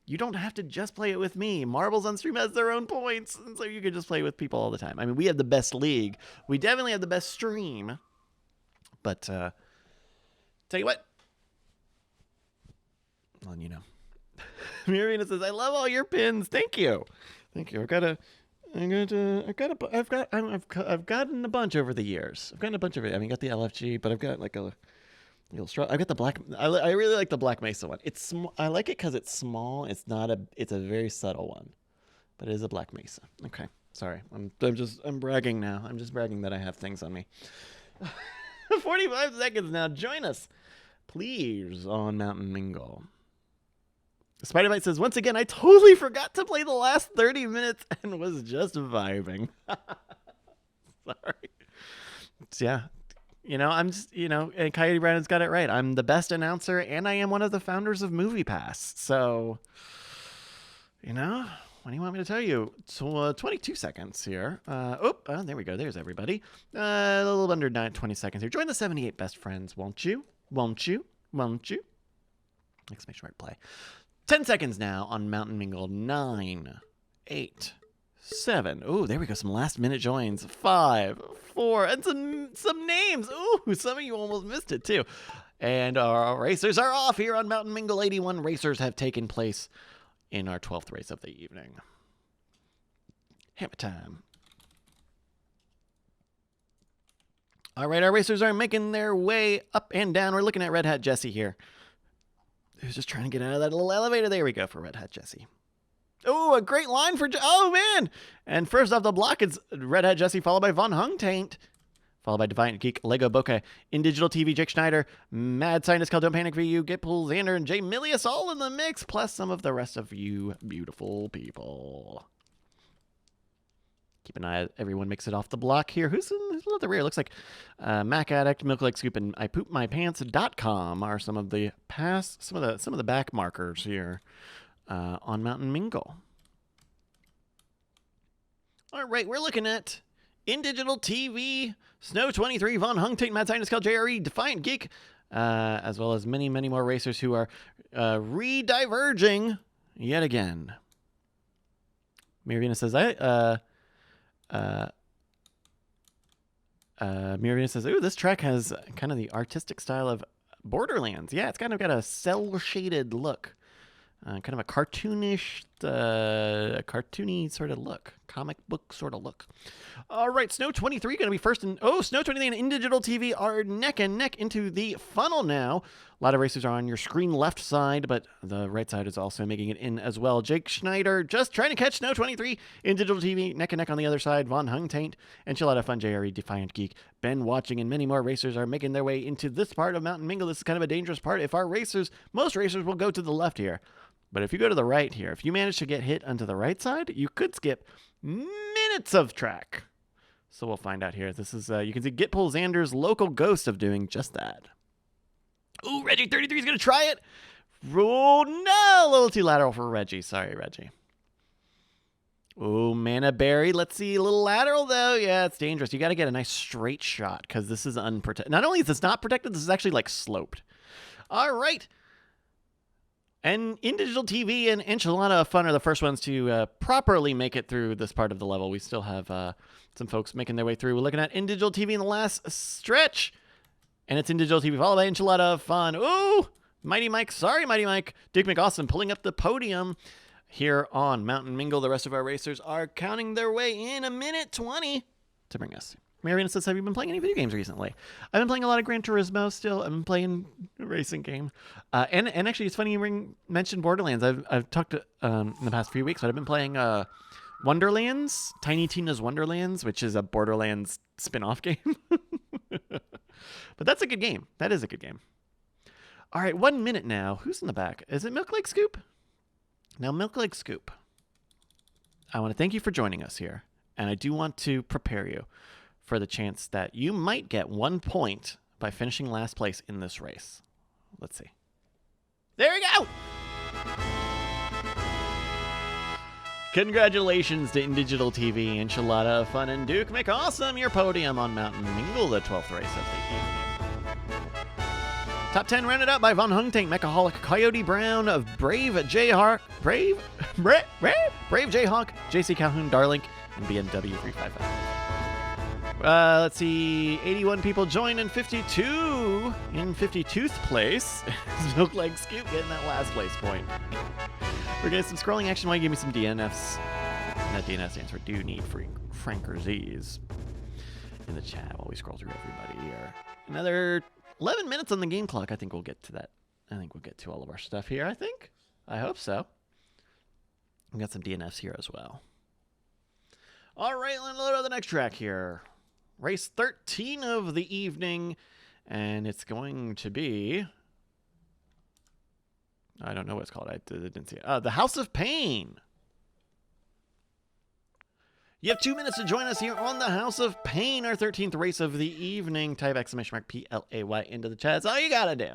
you don't have to just play it with me. Marbles on stream has their own points, and so you can just play with people all the time. I mean, we have the best league. We definitely have the best stream. But tell you what. Well, you know. Miriam says, "I love all your pins. Thank you. I've gotten a bunch over the years. I got the LFG, but I've got like a little straw. I've got the black. I really like the Black Mesa one. I like it because it's small. It's a very subtle one, but it is a Black Mesa. Okay, sorry. I'm bragging now. I'm just bragging that I have things on me. 45 seconds now. Join us, please, on Mountain Mingle." Spider-Bite says, "Once again, I totally forgot to play the last 30 minutes and was just vibing." Sorry. Yeah. And Coyote Brandon's got it right. I'm the best announcer, and I am one of the founders of MoviePass. So, what do you want me to tell you? 22 seconds here. There we go. There's everybody. A little under 20 seconds here. Join the 78 best friends, won't you? Won't you? Exclamation mark play. 10 seconds now on Mountain Mingle. 9, 8, 7. Ooh, there we go. Some last minute joins. 5, 4, and some names. Ooh, some of you almost missed it too. And our racers are off here on Mountain Mingle. 81 racers have taken place in our 12th race of the evening. Hammer time. All right, our racers are making their way up and down. We're looking at Red Hat Jesse here, who's just trying to get out of that little elevator. There we go for Red Hat Jesse. Oh, a great line for... Oh, man! And first off the block, it's Red Hat Jesse, followed by Von Hung Taint, followed by Defiant Geek, Lego Bokeh, In Digital TV, Jake Schneider, Mad Scientist called Don't Panic VU, Gitpool, Xander, and Jay Milius all in the mix, plus some of the rest of you beautiful people. Keep an eye. Everyone makes it off the block here. Who's at the rear? Looks like Mac Addict, Milk Lake Scoop, and IPoopMyPants.com are some of the back markers here on Mountain Mingle. All right, we're looking at In Digital TV, Snow 23, Von Hung, Tate, Mad Scientist, JRE, Defiant Geek, as well as many, many more racers who are re-diverging yet again. Mirvina says, Mirvina says, "Ooh, this track has kind of the artistic style of Borderlands." Yeah, it's kind of got a cel-shaded look. Kind of a cartoonish a cartoony sort of look, comic book sort of look. All right, Snow 23 going to be first. Snow 23 and InDigital TV are neck and neck into the funnel now. A lot of racers are on your screen left side, but the right side is also making it in as well. Jake Schneider just trying to catch Snow 23. InDigital TV neck and neck on the other side. Von Hung Taint, Enchilada Fun, JRE, Defiant Geek, Ben Watching, and many more racers are making their way into this part of Mountain Mingle. This is kind of a dangerous part. If most racers will go to the left here. But if you go to the right here, if you manage to get hit onto the right side, you could skip minutes of track. So we'll find out here. This is, you can see Gitpole Xander's local ghost of doing just that. Ooh, Reggie 33 is going to try it. Oh, no, a little too lateral for Reggie. Sorry, Reggie. Ooh, Mana Berry. Let's see, a little lateral, though. Yeah, it's dangerous. You got to get a nice straight shot because this is unprotected. Not only is this not protected, this is actually, like, sloped. All right. And InDigital TV and Enchilada Fun are the first ones to properly make it through this part of the level. We still have some folks making their way through. We're looking at InDigital TV in the last stretch. And it's InDigital TV followed by Enchilada Fun. Ooh! Mighty Mike. Sorry, Mighty Mike. Duke McAwesome pulling up the podium here on Mountain Mingle. The rest of our racers are counting their way in a minute 20 to bring us. Mariana says, have you been playing any video games recently? I've been playing a lot of Gran Turismo still. I've been playing a racing game. And actually, it's funny you mentioned Borderlands. I've talked in the past few weeks, but I've been playing Wonderlands, Tiny Tina's Wonderlands, which is a Borderlands spin-off game. But that's a good game. That is a good game. All right, 1 minute now. Who's in the back? Is it Milk Lake Scoop? Now, Milk Lake Scoop, I want to thank you for joining us here. And I do want to prepare you for the chance that you might get 1 point by finishing last place in this race. Let's see. There we go! Congratulations to InDigital TV, Enchilada Fun, and Duke McAwesome, your podium on Mountain Mingle, the 12th race of the evening. Top 10 rounded out by Von Hung Tank, Mechaholic, Coyote Brown, of Brave Jayhawk, Brave Jayhawk, JC Calhoun, Darlink, and BMW 355. Let's see, 81 people join in 52. In 52th place is Milk Leg Scoop getting that last place point. We're getting some scrolling action while you give me some DNFs. And that DNF stands for Do Need Franker Z's in the chat while we scroll through everybody here. Another 11 minutes on the game clock. I think we'll get to that. I think we'll get to all of our stuff here, I think. I hope so. We got some DNFs here as well. All right, let's load up the next track here. Race 13 of the evening, and it's going to be... I don't know what it's called. I didn't see it. The House of Pain. You have 2 minutes to join us here on the House of Pain, our 13th race of the evening. Type !PLAY into the chat. That's all you got to do.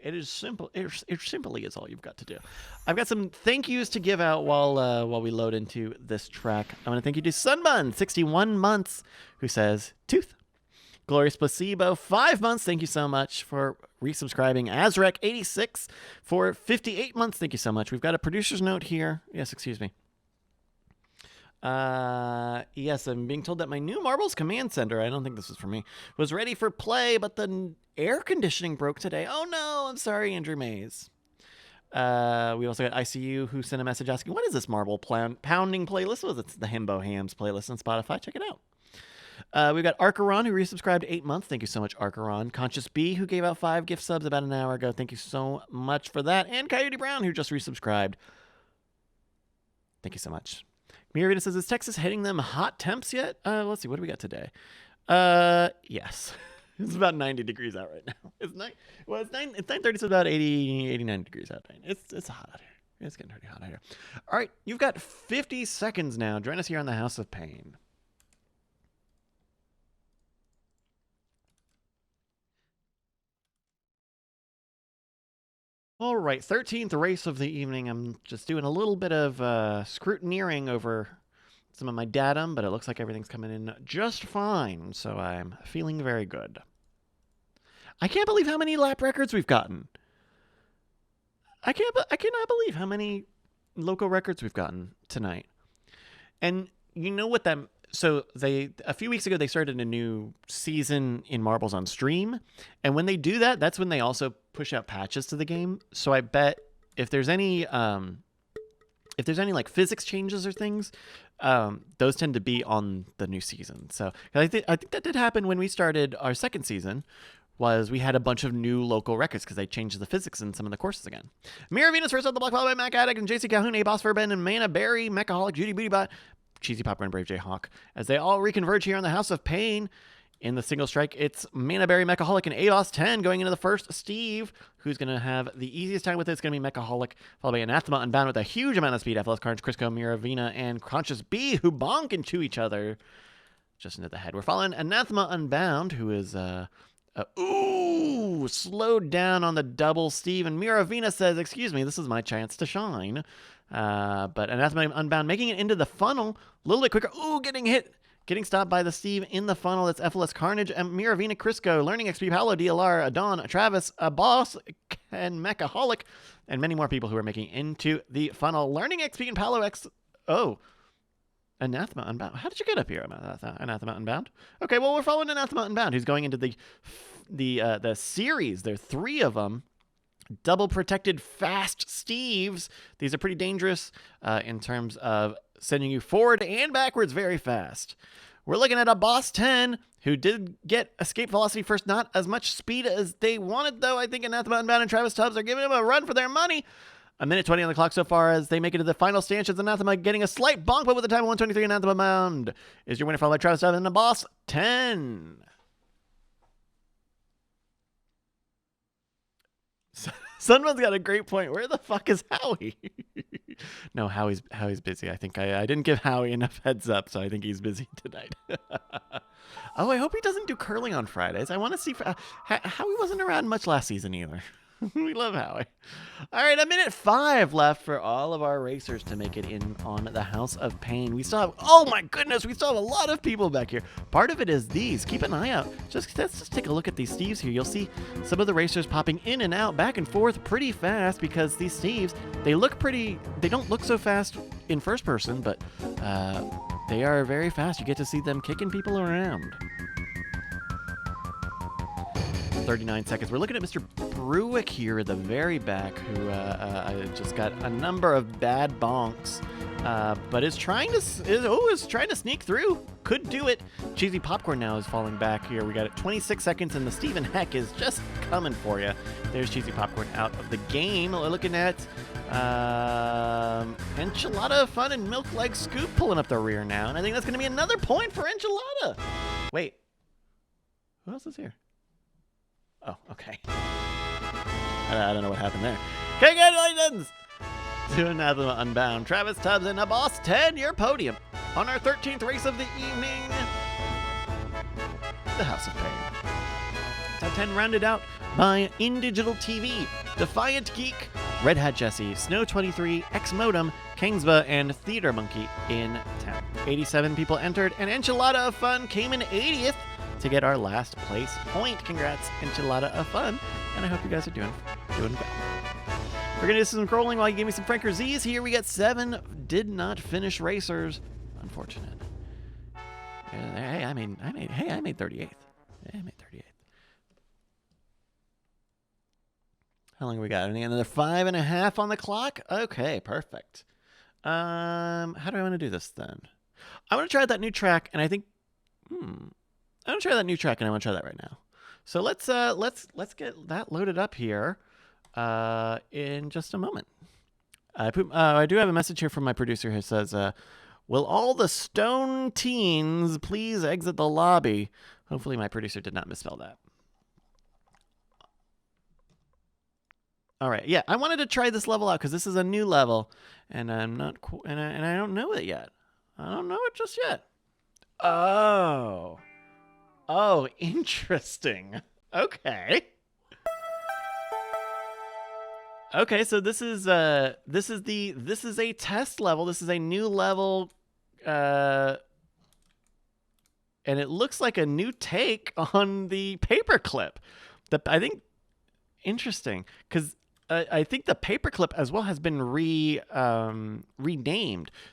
It is simple. It simply is all you've got to do. I've got some thank yous to give out while we load into this track. I want to thank you to Sunbun, 61 months, who says, Tooth. Glorious Placebo, 5 months. Thank you so much for resubscribing. Azrek, 86 for 58 months. Thank you so much. We've got a producer's note here. Yes, excuse me. Yes, I'm being told that my new Marbles command center, I don't think this is for me, was ready for play, but the air conditioning broke today. Oh no, I'm sorry, Andrew Mays. We also got ICU who sent a message asking, what is this Marble pounding playlist? Well, it's the Himbo Hams playlist on Spotify. Check it out. We've got Archeron who resubscribed 8 months. Thank you so much, Archeron. Conscious B who gave out 5 gift subs about an hour ago. Thank you so much for that. And Coyote Brown who just resubscribed. Thank you so much. Mirita says, is Texas hitting them hot temps yet? Let's see. What do we got today? Yes. It's about 90 degrees out right now. It's 9:30, so about 89 degrees out. It's hot out here. It's getting pretty hot out here. All right. You've got 50 seconds now. Join us here on the House of Pain. All right, 13th race of the evening. I'm just doing a little bit of scrutineering over some of my datum, but it looks like everything's coming in just fine, so I'm feeling very good. I can't believe how many lap records we've gotten. I cannot believe how many local records we've gotten tonight. And you know what that... So a few weeks ago, they started a new season in Marbles on stream. And when they do that, that's when they also push out patches to the game. So I bet if there's any if there's any like physics changes or things, those tend to be on the new season. So I think that did happen when we started our second season. Was we had a bunch of new local records because they changed the physics in some of the courses again. Mira Venus first on the block, followed by Mac Addict and JC Calhoun, A-Boss Furben, and Mana Berry, Mechaholic, Judy Bootybot, Cheesy Popcorn, Brave J Hawk. As they all reconverge here on the House of Pain. In the single strike, it's Mana Berry, Mechaholic, and A-Boss 10 going into the first. Steve, who's going to have the easiest time with it, is going to be Mechaholic, followed by Anathema Unbound with a huge amount of speed. FLS Carnage, Crisco, Miravina, and Conscious B, who bonk into each other just into the head. We're following Anathema Unbound, who is, slowed down on the double. Steve and Miravina says, excuse me, this is my chance to shine. But Anathema Unbound making it into the funnel a little bit quicker. Getting hit. Getting stopped by the Steve in the funnel. That's FLS Carnage and Miravina, Crisco, Learning XP, Paolo, DLR, Adon, Travis, a Boss, and Mechaholic, and many more people who are making into the funnel. Learning XP and Paolo X. Anathema Unbound. How did you get up here, Anathema Unbound? Okay, well, we're following Anathema Unbound, who's going into the series. There are 3 of them. Double protected fast Steves. These are pretty dangerous in terms of sending you forward and backwards very fast. We're looking at a Boss 10 who did get escape velocity first. Not as much speed as they wanted, though. I think Anathema Unbound and Travis Tubbs are giving him a run for their money. A minute 20 on the clock so far as they make it to the final stanchions. Anathema getting a slight bonk, but with a time of 1:23, Anathema Unbound is your winner, followed by Travis Tubbs and a Boss 10. Sunman's got a great point. Where the fuck is Howie? No, Howie's busy. I think I didn't give Howie enough heads up, so I think he's busy tonight. I hope he doesn't do curling on Fridays. I want to see. Howie wasn't around much last season either. We love Howie. All right, a minute 5 left for all of our racers to make it in on the House of Pain. We still have, oh my goodness, we still have a lot of people back here. Part of it is these. Keep an eye out. Let's just take a look at these Steves here. You'll see some of the racers popping in and out, back and forth pretty fast because these Steves, they don't look so fast in first person, but they are very fast. You get to see them kicking people around. 39 seconds. We're looking at Mr. Bruick here at the very back, who just got a number of bad bonks, but is trying to sneak through. Could do it. Cheesy Popcorn now is falling back here. We got it 26 seconds, and the Stephen Heck is just coming for you. There's Cheesy Popcorn out of the game. We're looking at Enchilada Fun and Milk Leg Scoop pulling up the rear now, and I think that's going to be another point for Enchilada. Wait, who else is here? Oh, okay. I don't know what happened there. Congratulations to Anathema Unbound, Travis Tubbs, and a Boss 10, your podium on our 13th race of the evening, the House of Pain. Top 10 rounded out by InDigital TV, Defiant Geek, Red Hat Jesse, Snow 23, X Modem, Kingsba, and Theater Monkey in town. 87 people entered, and Enchilada of Fun came in 80th. To get our last place point. Congrats, Enchilada of Fun, and I hope you guys are doing well. We're gonna do some scrolling while you give me some Franker Z's. Here we got 7 did not finish racers. Unfortunate. Hey, I made 38th. I made 38th. How long have we got? Another 5.5 on the clock. Okay, perfect. How do I want to do this then? I want to try that new track, and I think. I want to try that new track, and I want to try that right now. So let's get that loaded up here in just a moment. I do have a message here from my producer who says, will all the stone teens please exit the lobby? Hopefully my producer did not misspell that. All right, yeah, I wanted to try this level out because this is a new level, and I'm not, and I don't know it yet. I don't know it just yet. Oh, interesting. Okay. Okay, so this is a test level. This is a new level, and it looks like a new take on the paperclip. I think interesting because I think the paperclip as well has been renamed.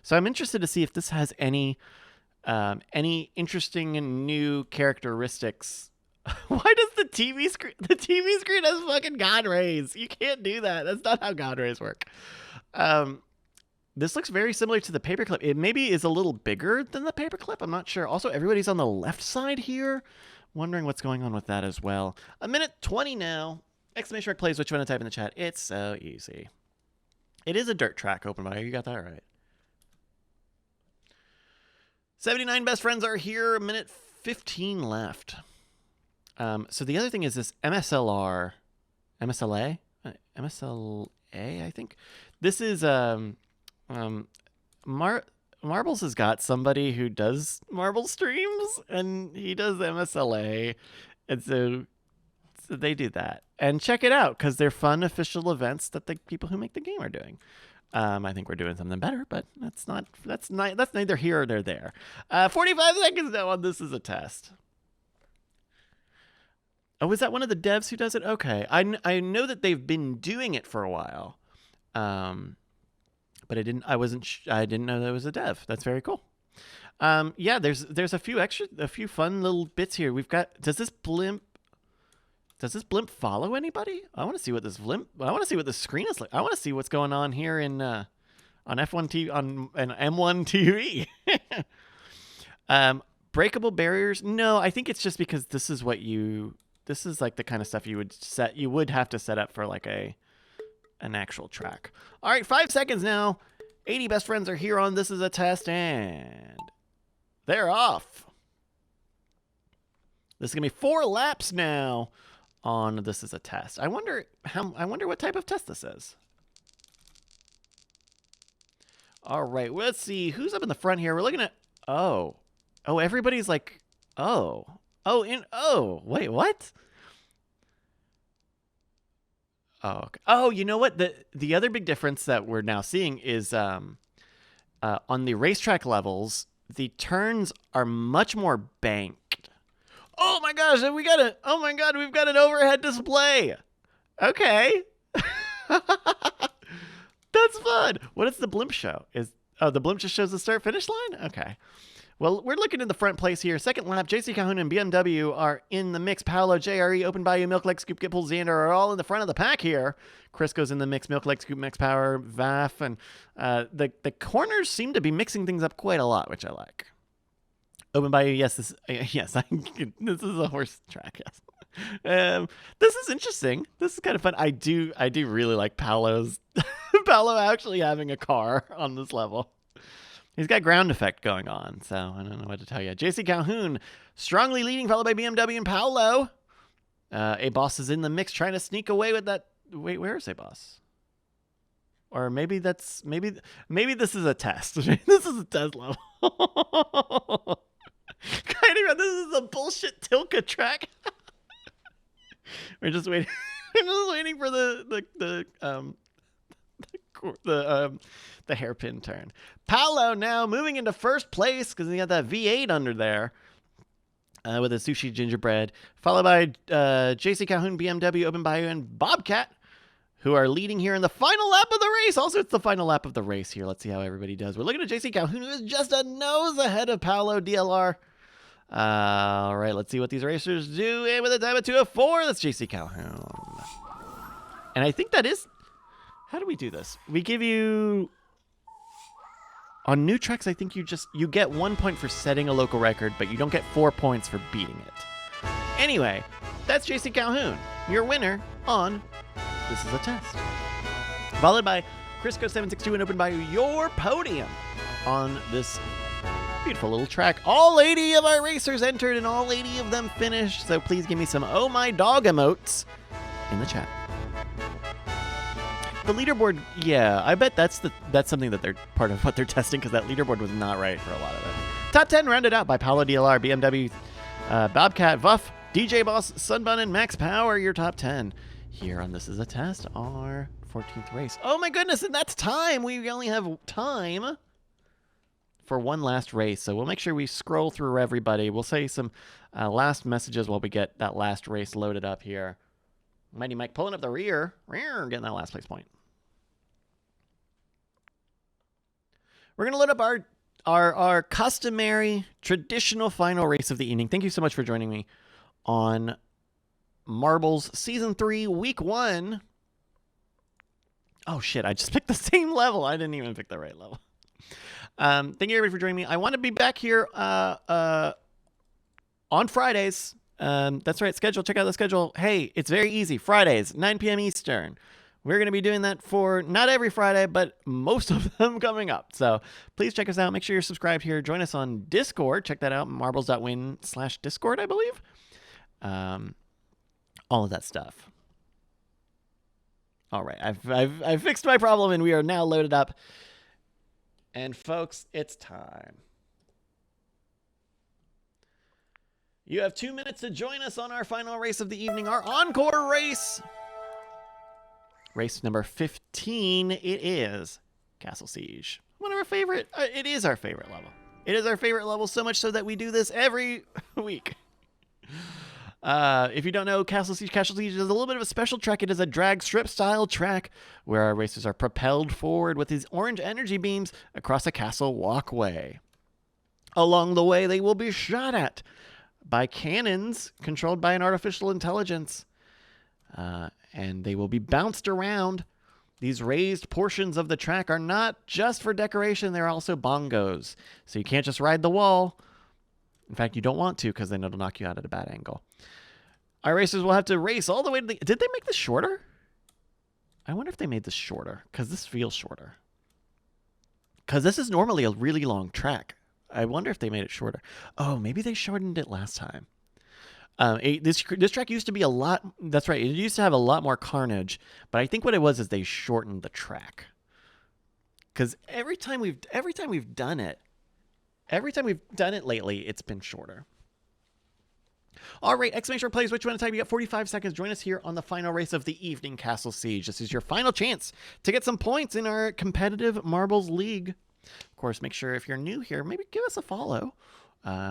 So I'm interested to see if this has any interesting and new characteristics. Why does the TV screen has fucking God rays? You can't do that. That's not how God rays work. This looks very similar to the paperclip. It maybe is a little bigger than the paperclip. I'm not sure. Also, everybody's on the left side here. Wondering what's going on with that as well. A minute 20 now. Exclamation mark plays. Which you want to type in the chat? It's so easy. It is a dirt track, Open Bio. You got that right. 79 best friends are here. A minute 15 left. So the other thing is this MSLA, I think. This is Marbles has got somebody who does Marble streams, and he does MSLA, and so they do that. And check it out, because they're fun official events that the people who make the game are doing. I think we're doing something better, but that's neither here nor there. 45 seconds now on This Is a Test. Oh, is that one of the devs who does it? Okay, I know that they've been doing it for a while, but I didn't know that it was a dev. That's very cool. Yeah, there's a few fun little bits here. We've got. Does this blimp follow anybody? I want to see what this screen is like. I want to see what's going on here in on F1 TV on an M1 TV. Breakable barriers? No, I think it's just because this is like the kind of stuff you would have to set up for like an actual track. All right, 5 seconds now. 80 best friends are here on This Is a Test, and they're off. This is gonna be 4 laps now on This Is a Test. I wonder what type of test this is. All right, let's see who's up in the front here. We're looking at everybody's like wait, what? Oh, okay. Oh, you know what? The other big difference that we're now seeing is on the racetrack levels, the turns are much more banked. Oh my gosh, we've got an overhead display. Okay. That's fun. What does the blimp show? The blimp just shows the start finish line? Okay. Well, we're looking in the front place here. Second lap, JC Calhoun and BMW are in the mix. Paolo, JRE, Open Bayou, Milk Lake, Scoop, Gipple, Xander are all in the front of the pack here. Crisco's in the mix. Milk Lake, Scoop, Max Power, VAF, and the corners seem to be mixing things up quite a lot, which I like. Open Bayou, yes, this is a horse track, yes. This is interesting. This is kind of fun. I do really like Paolo actually having a car on this level. He's got ground effect going on, so I don't know what to tell you. JC Calhoun strongly leading, followed by BMW and Paolo. A-Boss is in the mix, trying to sneak away with that. Wait, where is A-Boss? Or maybe this is a test. This is a test level. This is a bullshit Tilka track. We're just waiting. I'm just waiting for the hairpin turn. Paolo now moving into first place because he got that V8 under there with a sushi gingerbread, followed by JC Calhoun, BMW, Open Bayou, and Bobcat, who are leading here in the final lap of the race. Also, it's the final lap of the race here. Let's see how everybody does. We're looking at JC Calhoun, who is just a nose ahead of Paolo DLR. All right, let's see what these racers do. And with a time of 2:04, that's JC Calhoun. And I think that is... How do we do this? We give you... On new tracks, I think you get 1 point for setting a local record, but you don't get 4 points for beating it. Anyway, that's JC Calhoun, your winner on This Is a Test. Followed by Crisco762 and Open Bayou, your podium on this beautiful little track. All 80 of our racers entered and all 80 of them finished, so please give me some oh my dog emotes in the chat. The leaderboard, yeah, I bet that's something that they're part of what they're testing, because that leaderboard was not right for a lot of it. Top 10 rounded out by Paolo DLR, BMW, Bobcat, Vuff, DJ Boss, Sunbun, and Max Power. Your top 10 here on This Is a Test, our 14th race. Oh my goodness, and that's time. We only have time for one last race, so we'll make sure we scroll through everybody. We'll say some last messages while we get that last race loaded up here. Mighty Mike pulling up the rear, getting that last place point. We're going to load up our customary, traditional final race of the evening. Thank you so much for joining me on Marbles Season 3, Week 1. Oh, shit. I just picked the same level. I didn't even pick the right level. Thank you, everybody, for joining me. I want to be back here on Fridays. That's right. Schedule. Check out the schedule. Hey, it's very easy. Fridays, 9 p.m. Eastern. We're going to be doing that for not every Friday, but most of them coming up. So please check us out. Make sure you're subscribed here. Join us on Discord. Check that out. Marbles.win/Discord, I believe. All of that stuff. All right. I've fixed my problem, and we are now loaded up. And folks, it's time. You have 2 minutes to join us on our final race of the evening, our encore race. Race number 15, it is Castle Siege. One of our favorite, it is our favorite level. It is our favorite level, so much so that we do this every week. If you don't know, Castle Siege is a little bit of a special track. It is a drag strip style track where our racers are propelled forward with these orange energy beams across a castle walkway. Along the way, they will be shot at by cannons controlled by an artificial intelligence. And they will be bounced around. These raised portions of the track are not just for decoration, they're also bongos. So you can't just ride the wall. In fact, you don't want to, because then it'll knock you out at a bad angle. Our racers will have to race all the way to the... Did they make this shorter? I wonder if they made this shorter, because this feels shorter. Because this is normally a really long track. I wonder if they made it shorter. Oh, maybe they shortened it last time. This track used to be a lot. That's right. It used to have a lot more carnage, but I think what it was is they shortened the track. Because every time we've done it lately, it's been shorter. All right, exclamation plays. Which one at a time? You got 45 seconds. Join us here on the final race of the evening, Castle Siege. This is your final chance to get some points in our competitive Marbles League. Of course, make sure if you're new here, maybe give us a follow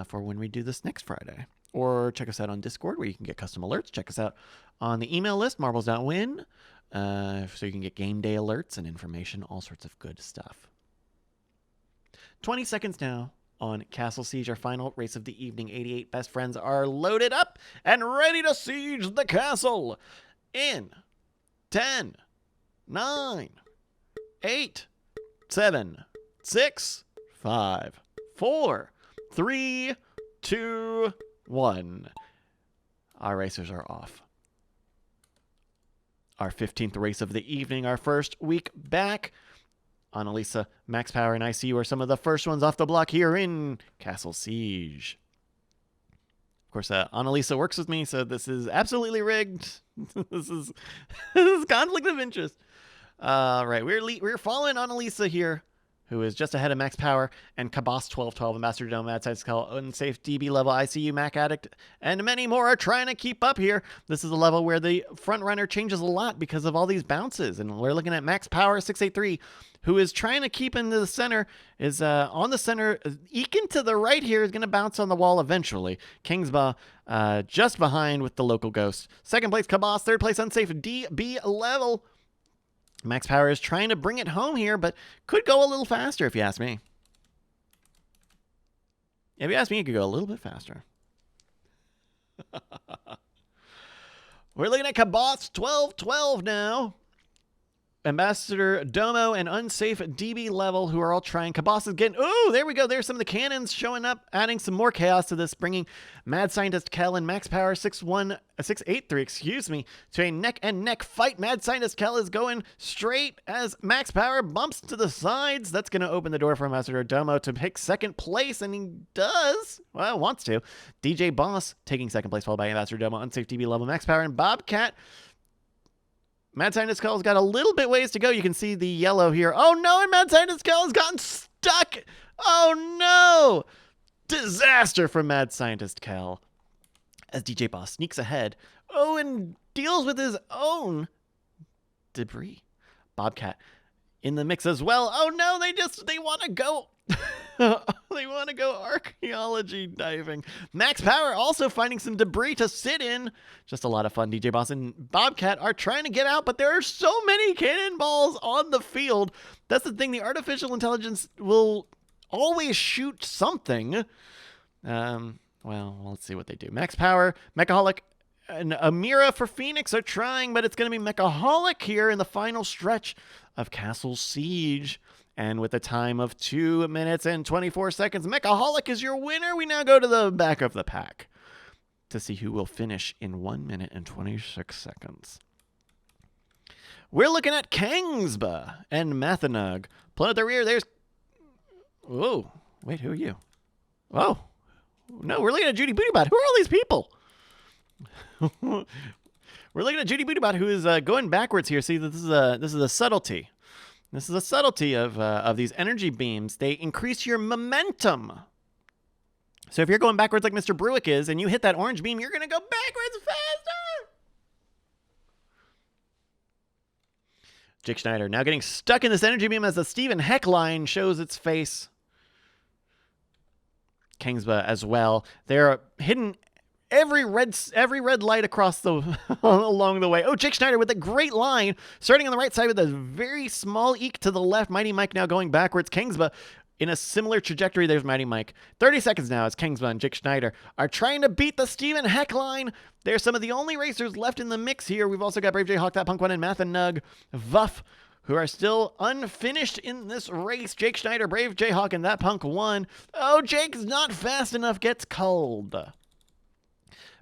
for when we do this next Friday. Or check us out on Discord, where you can get custom alerts. Check us out on the email list, marbles.win, so you can get game day alerts and information, all sorts of good stuff. 20 seconds now on Castle Siege, our final race of the evening. 88 best friends are loaded up and ready to siege the castle in 10, 9, 8, 7, 6, 5, 4, 3, 2, 1. Our racers are off. Our 15th race of the evening, our first week back. Annalisa, Max Power, and ICU are some of the first ones off the block here in Castle Siege. Of course, Annalisa works with me, so this is absolutely rigged. this is conflict of interest. Right, we're following Annalisa here, who is just ahead of Max Power, and Cabas 1212, Ambassador Dome, Mad Scientist Skull, Unsafe DB level, ICU, Mac Addict, and many more are trying to keep up here. This is a level where the front runner changes a lot because of all these bounces, and we're looking at Max Power 683, who is trying to keep into the center, is on the center. Ekin to the right here is going to bounce on the wall eventually. Kingsba just behind with the local ghost. Second place, Cabas. Third place, Unsafe DB level. Max Power is trying to bring it home here, but could go a little faster if you ask me. If you ask me, it could go a little bit faster. We're looking at Cabas 1212 now. Ambassador Domo and Unsafe DB level, who are all trying. Cabas is getting... Oh, there we go. There's some of the cannons showing up, adding some more chaos to this, bringing Mad Scientist Kel and Max Power 683, to a neck-and-neck fight. Mad Scientist Kel is going straight as Max Power bumps to the sides. That's going to open the door for Ambassador Domo to pick second place, and he does. Well, wants to. DJ Boss taking second place, followed by Ambassador Domo, Unsafe DB level, Max Power, and Bobcat. Mad Scientist Skull's got a little bit ways to go. You can see the yellow here. Oh no, and Mad Scientist Skull has gotten stuck. Oh no! Disaster for Mad Scientist Kel as DJ Boss sneaks ahead. Oh, and deals with his own debris. Bobcat in the mix as well. Oh no, they want to go. They want to go archaeology diving. Max Power also finding some debris to sit in. Just a lot of fun. DJ Boss and Bobcat are trying to get out, but there are so many cannonballs on the field. That's the thing. The artificial intelligence will always shoot something. Well, let's see what they do. Max Power, Mechaholic, and Amira for Phoenix are trying, but it's going to be Mechaholic here in the final stretch of Castle Siege. And with a time of 2 minutes and 24 seconds, Mechaholic is your winner. We now go to the back of the pack to see who will finish in 1 minute and 26 seconds. We're looking at Kangsba and Mathanug. Pulling at the rear, there's... Whoa. Wait, who are you? Oh. No, we're looking at Judy Bootybot. Who are all these people? We're looking at Judy Bootybot, who is going backwards here. See, this is a subtlety. This is a subtlety of these energy beams. They increase your momentum. So if you're going backwards like Mr. Bruick is, and you hit that orange beam, you're going to go backwards faster. Jake Schneider now getting stuck in this energy beam as the Stephen Heck line shows its face. Kingsba as well. They're hidden every red light across the along the way. Oh, Jake Schneider with a great line, starting on the right side with a very small eke to the left. Mighty Mike now going backwards. Kingsba in a similar trajectory. There's Mighty Mike. 30 seconds now as Kingsba and Jake Schneider are trying to beat the Stephen Heck line. They're some of the only racers left in the mix here. We've also got Brave J Hawk, That Punk One, and Math and Nug Vuff, who are still unfinished in this race. Jake Schneider, Brave J Hawk, and That Punk One. Oh, Jake's not fast enough, gets culled.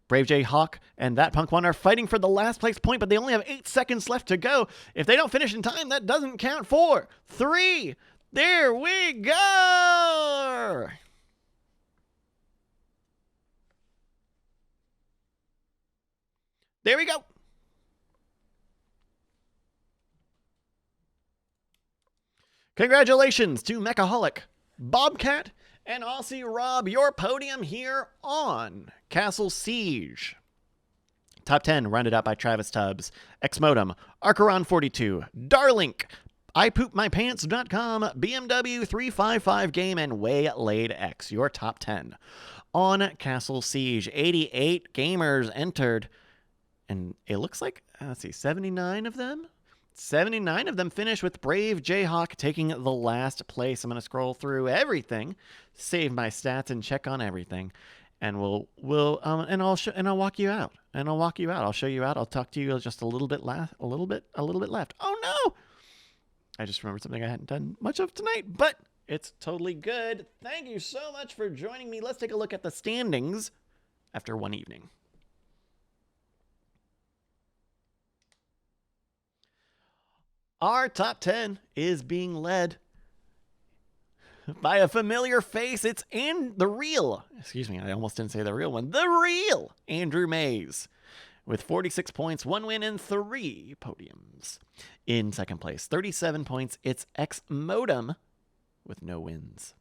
Brave J Hawk and That Punk One are fighting for the last place point, but they only have 8 seconds left to go. If they don't finish in time, that doesn't count. 4, 3, there we go! There we go. Congratulations to Mechaholic, Bobcat, and Aussie Rob, your podium here on Castle Siege. Top 10 rounded out by Travis Tubbs, Xmodem, Archeron42, Darlink, ipoopmypants.com, BMW 355 Game, and Waylaid X, your top 10 on Castle Siege. 88 gamers entered, and it looks like, let's see, 79 of them? 79 of them finish with Brave Jayhawk taking the last place. I'm going to scroll through everything, save my stats, and check on everything, and I'll walk you out. I'll show you out. I'll talk to you just a little bit left. Oh no! I just remembered something I hadn't done much of tonight, but it's totally good. Thank you so much for joining me. Let's take a look at the standings after one evening. Our top 10 is being led by a familiar face. It's the real Andrew Mays with 46 points, 1 win, and 3 podiums. In second place, 37 points, it's Xmodem with no wins.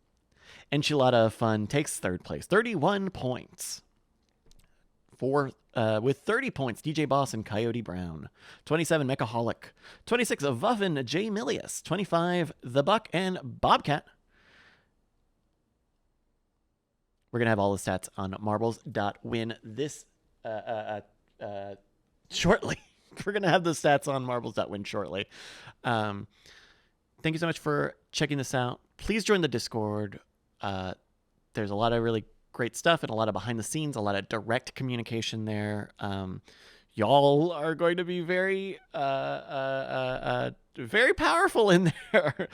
Enchilada of Fun takes third place, 31 points. With 30 points, DJ Boss and Coyote Brown. 27, Mechaholic. 26, Vuffin, J Milius. 25, The Buck and Bobcat. We're going to have all the stats on marbles.win this shortly. We're going to have the stats on marbles.win shortly. Thank you so much for checking this out. Please join the Discord. There's a lot of really great stuff and a lot of behind the scenes, a lot of direct communication there. Y'all are going to be very very powerful in there.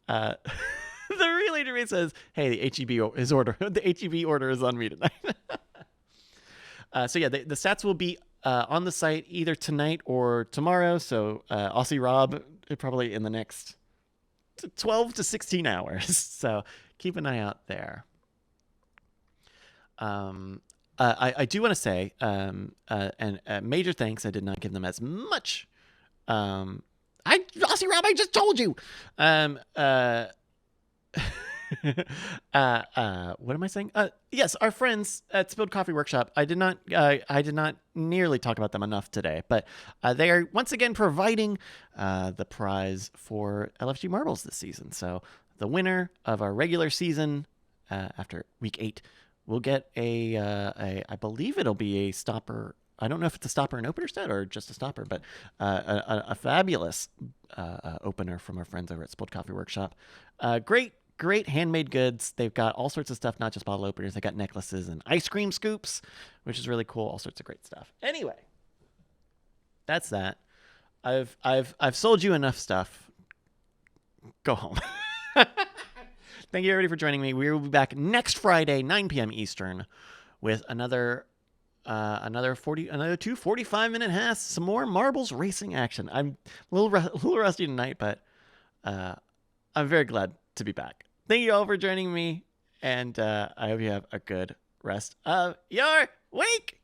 The relay to me says, hey, the HEB is order. The HEB order is on me tonight. So yeah, the stats will be on the site either tonight or tomorrow. So Aussie Rob probably in the next 12 to 16 hours. So keep an eye out there. I do want to say, and major thanks. I did not give them as much. Aussie Rob, I just told you. What am I saying? Yes, our friends at Spilled Coffee Workshop. I did not nearly talk about them enough today, but they are once again providing the prize for LFG Marbles this season. So the winner of our regular season after week 8 will get I believe it'll be a stopper. I don't know if it's a stopper and opener set or just a stopper, but a fabulous opener from our friends over at Spilled Coffee Workshop. Great great handmade goods. They've got all sorts of stuff, not just bottle openers. They got necklaces and ice cream scoops, which is really cool. All sorts of great stuff. Anyway, that's that. I've sold you enough stuff. Go home. Thank you everybody for joining me. We will be back next Friday, 9 p.m. Eastern, with another 45-minute halves, some more marbles racing action. I'm a little rusty tonight, but I'm very glad to be back. Thank you all for joining me, and I hope you have a good rest of your week.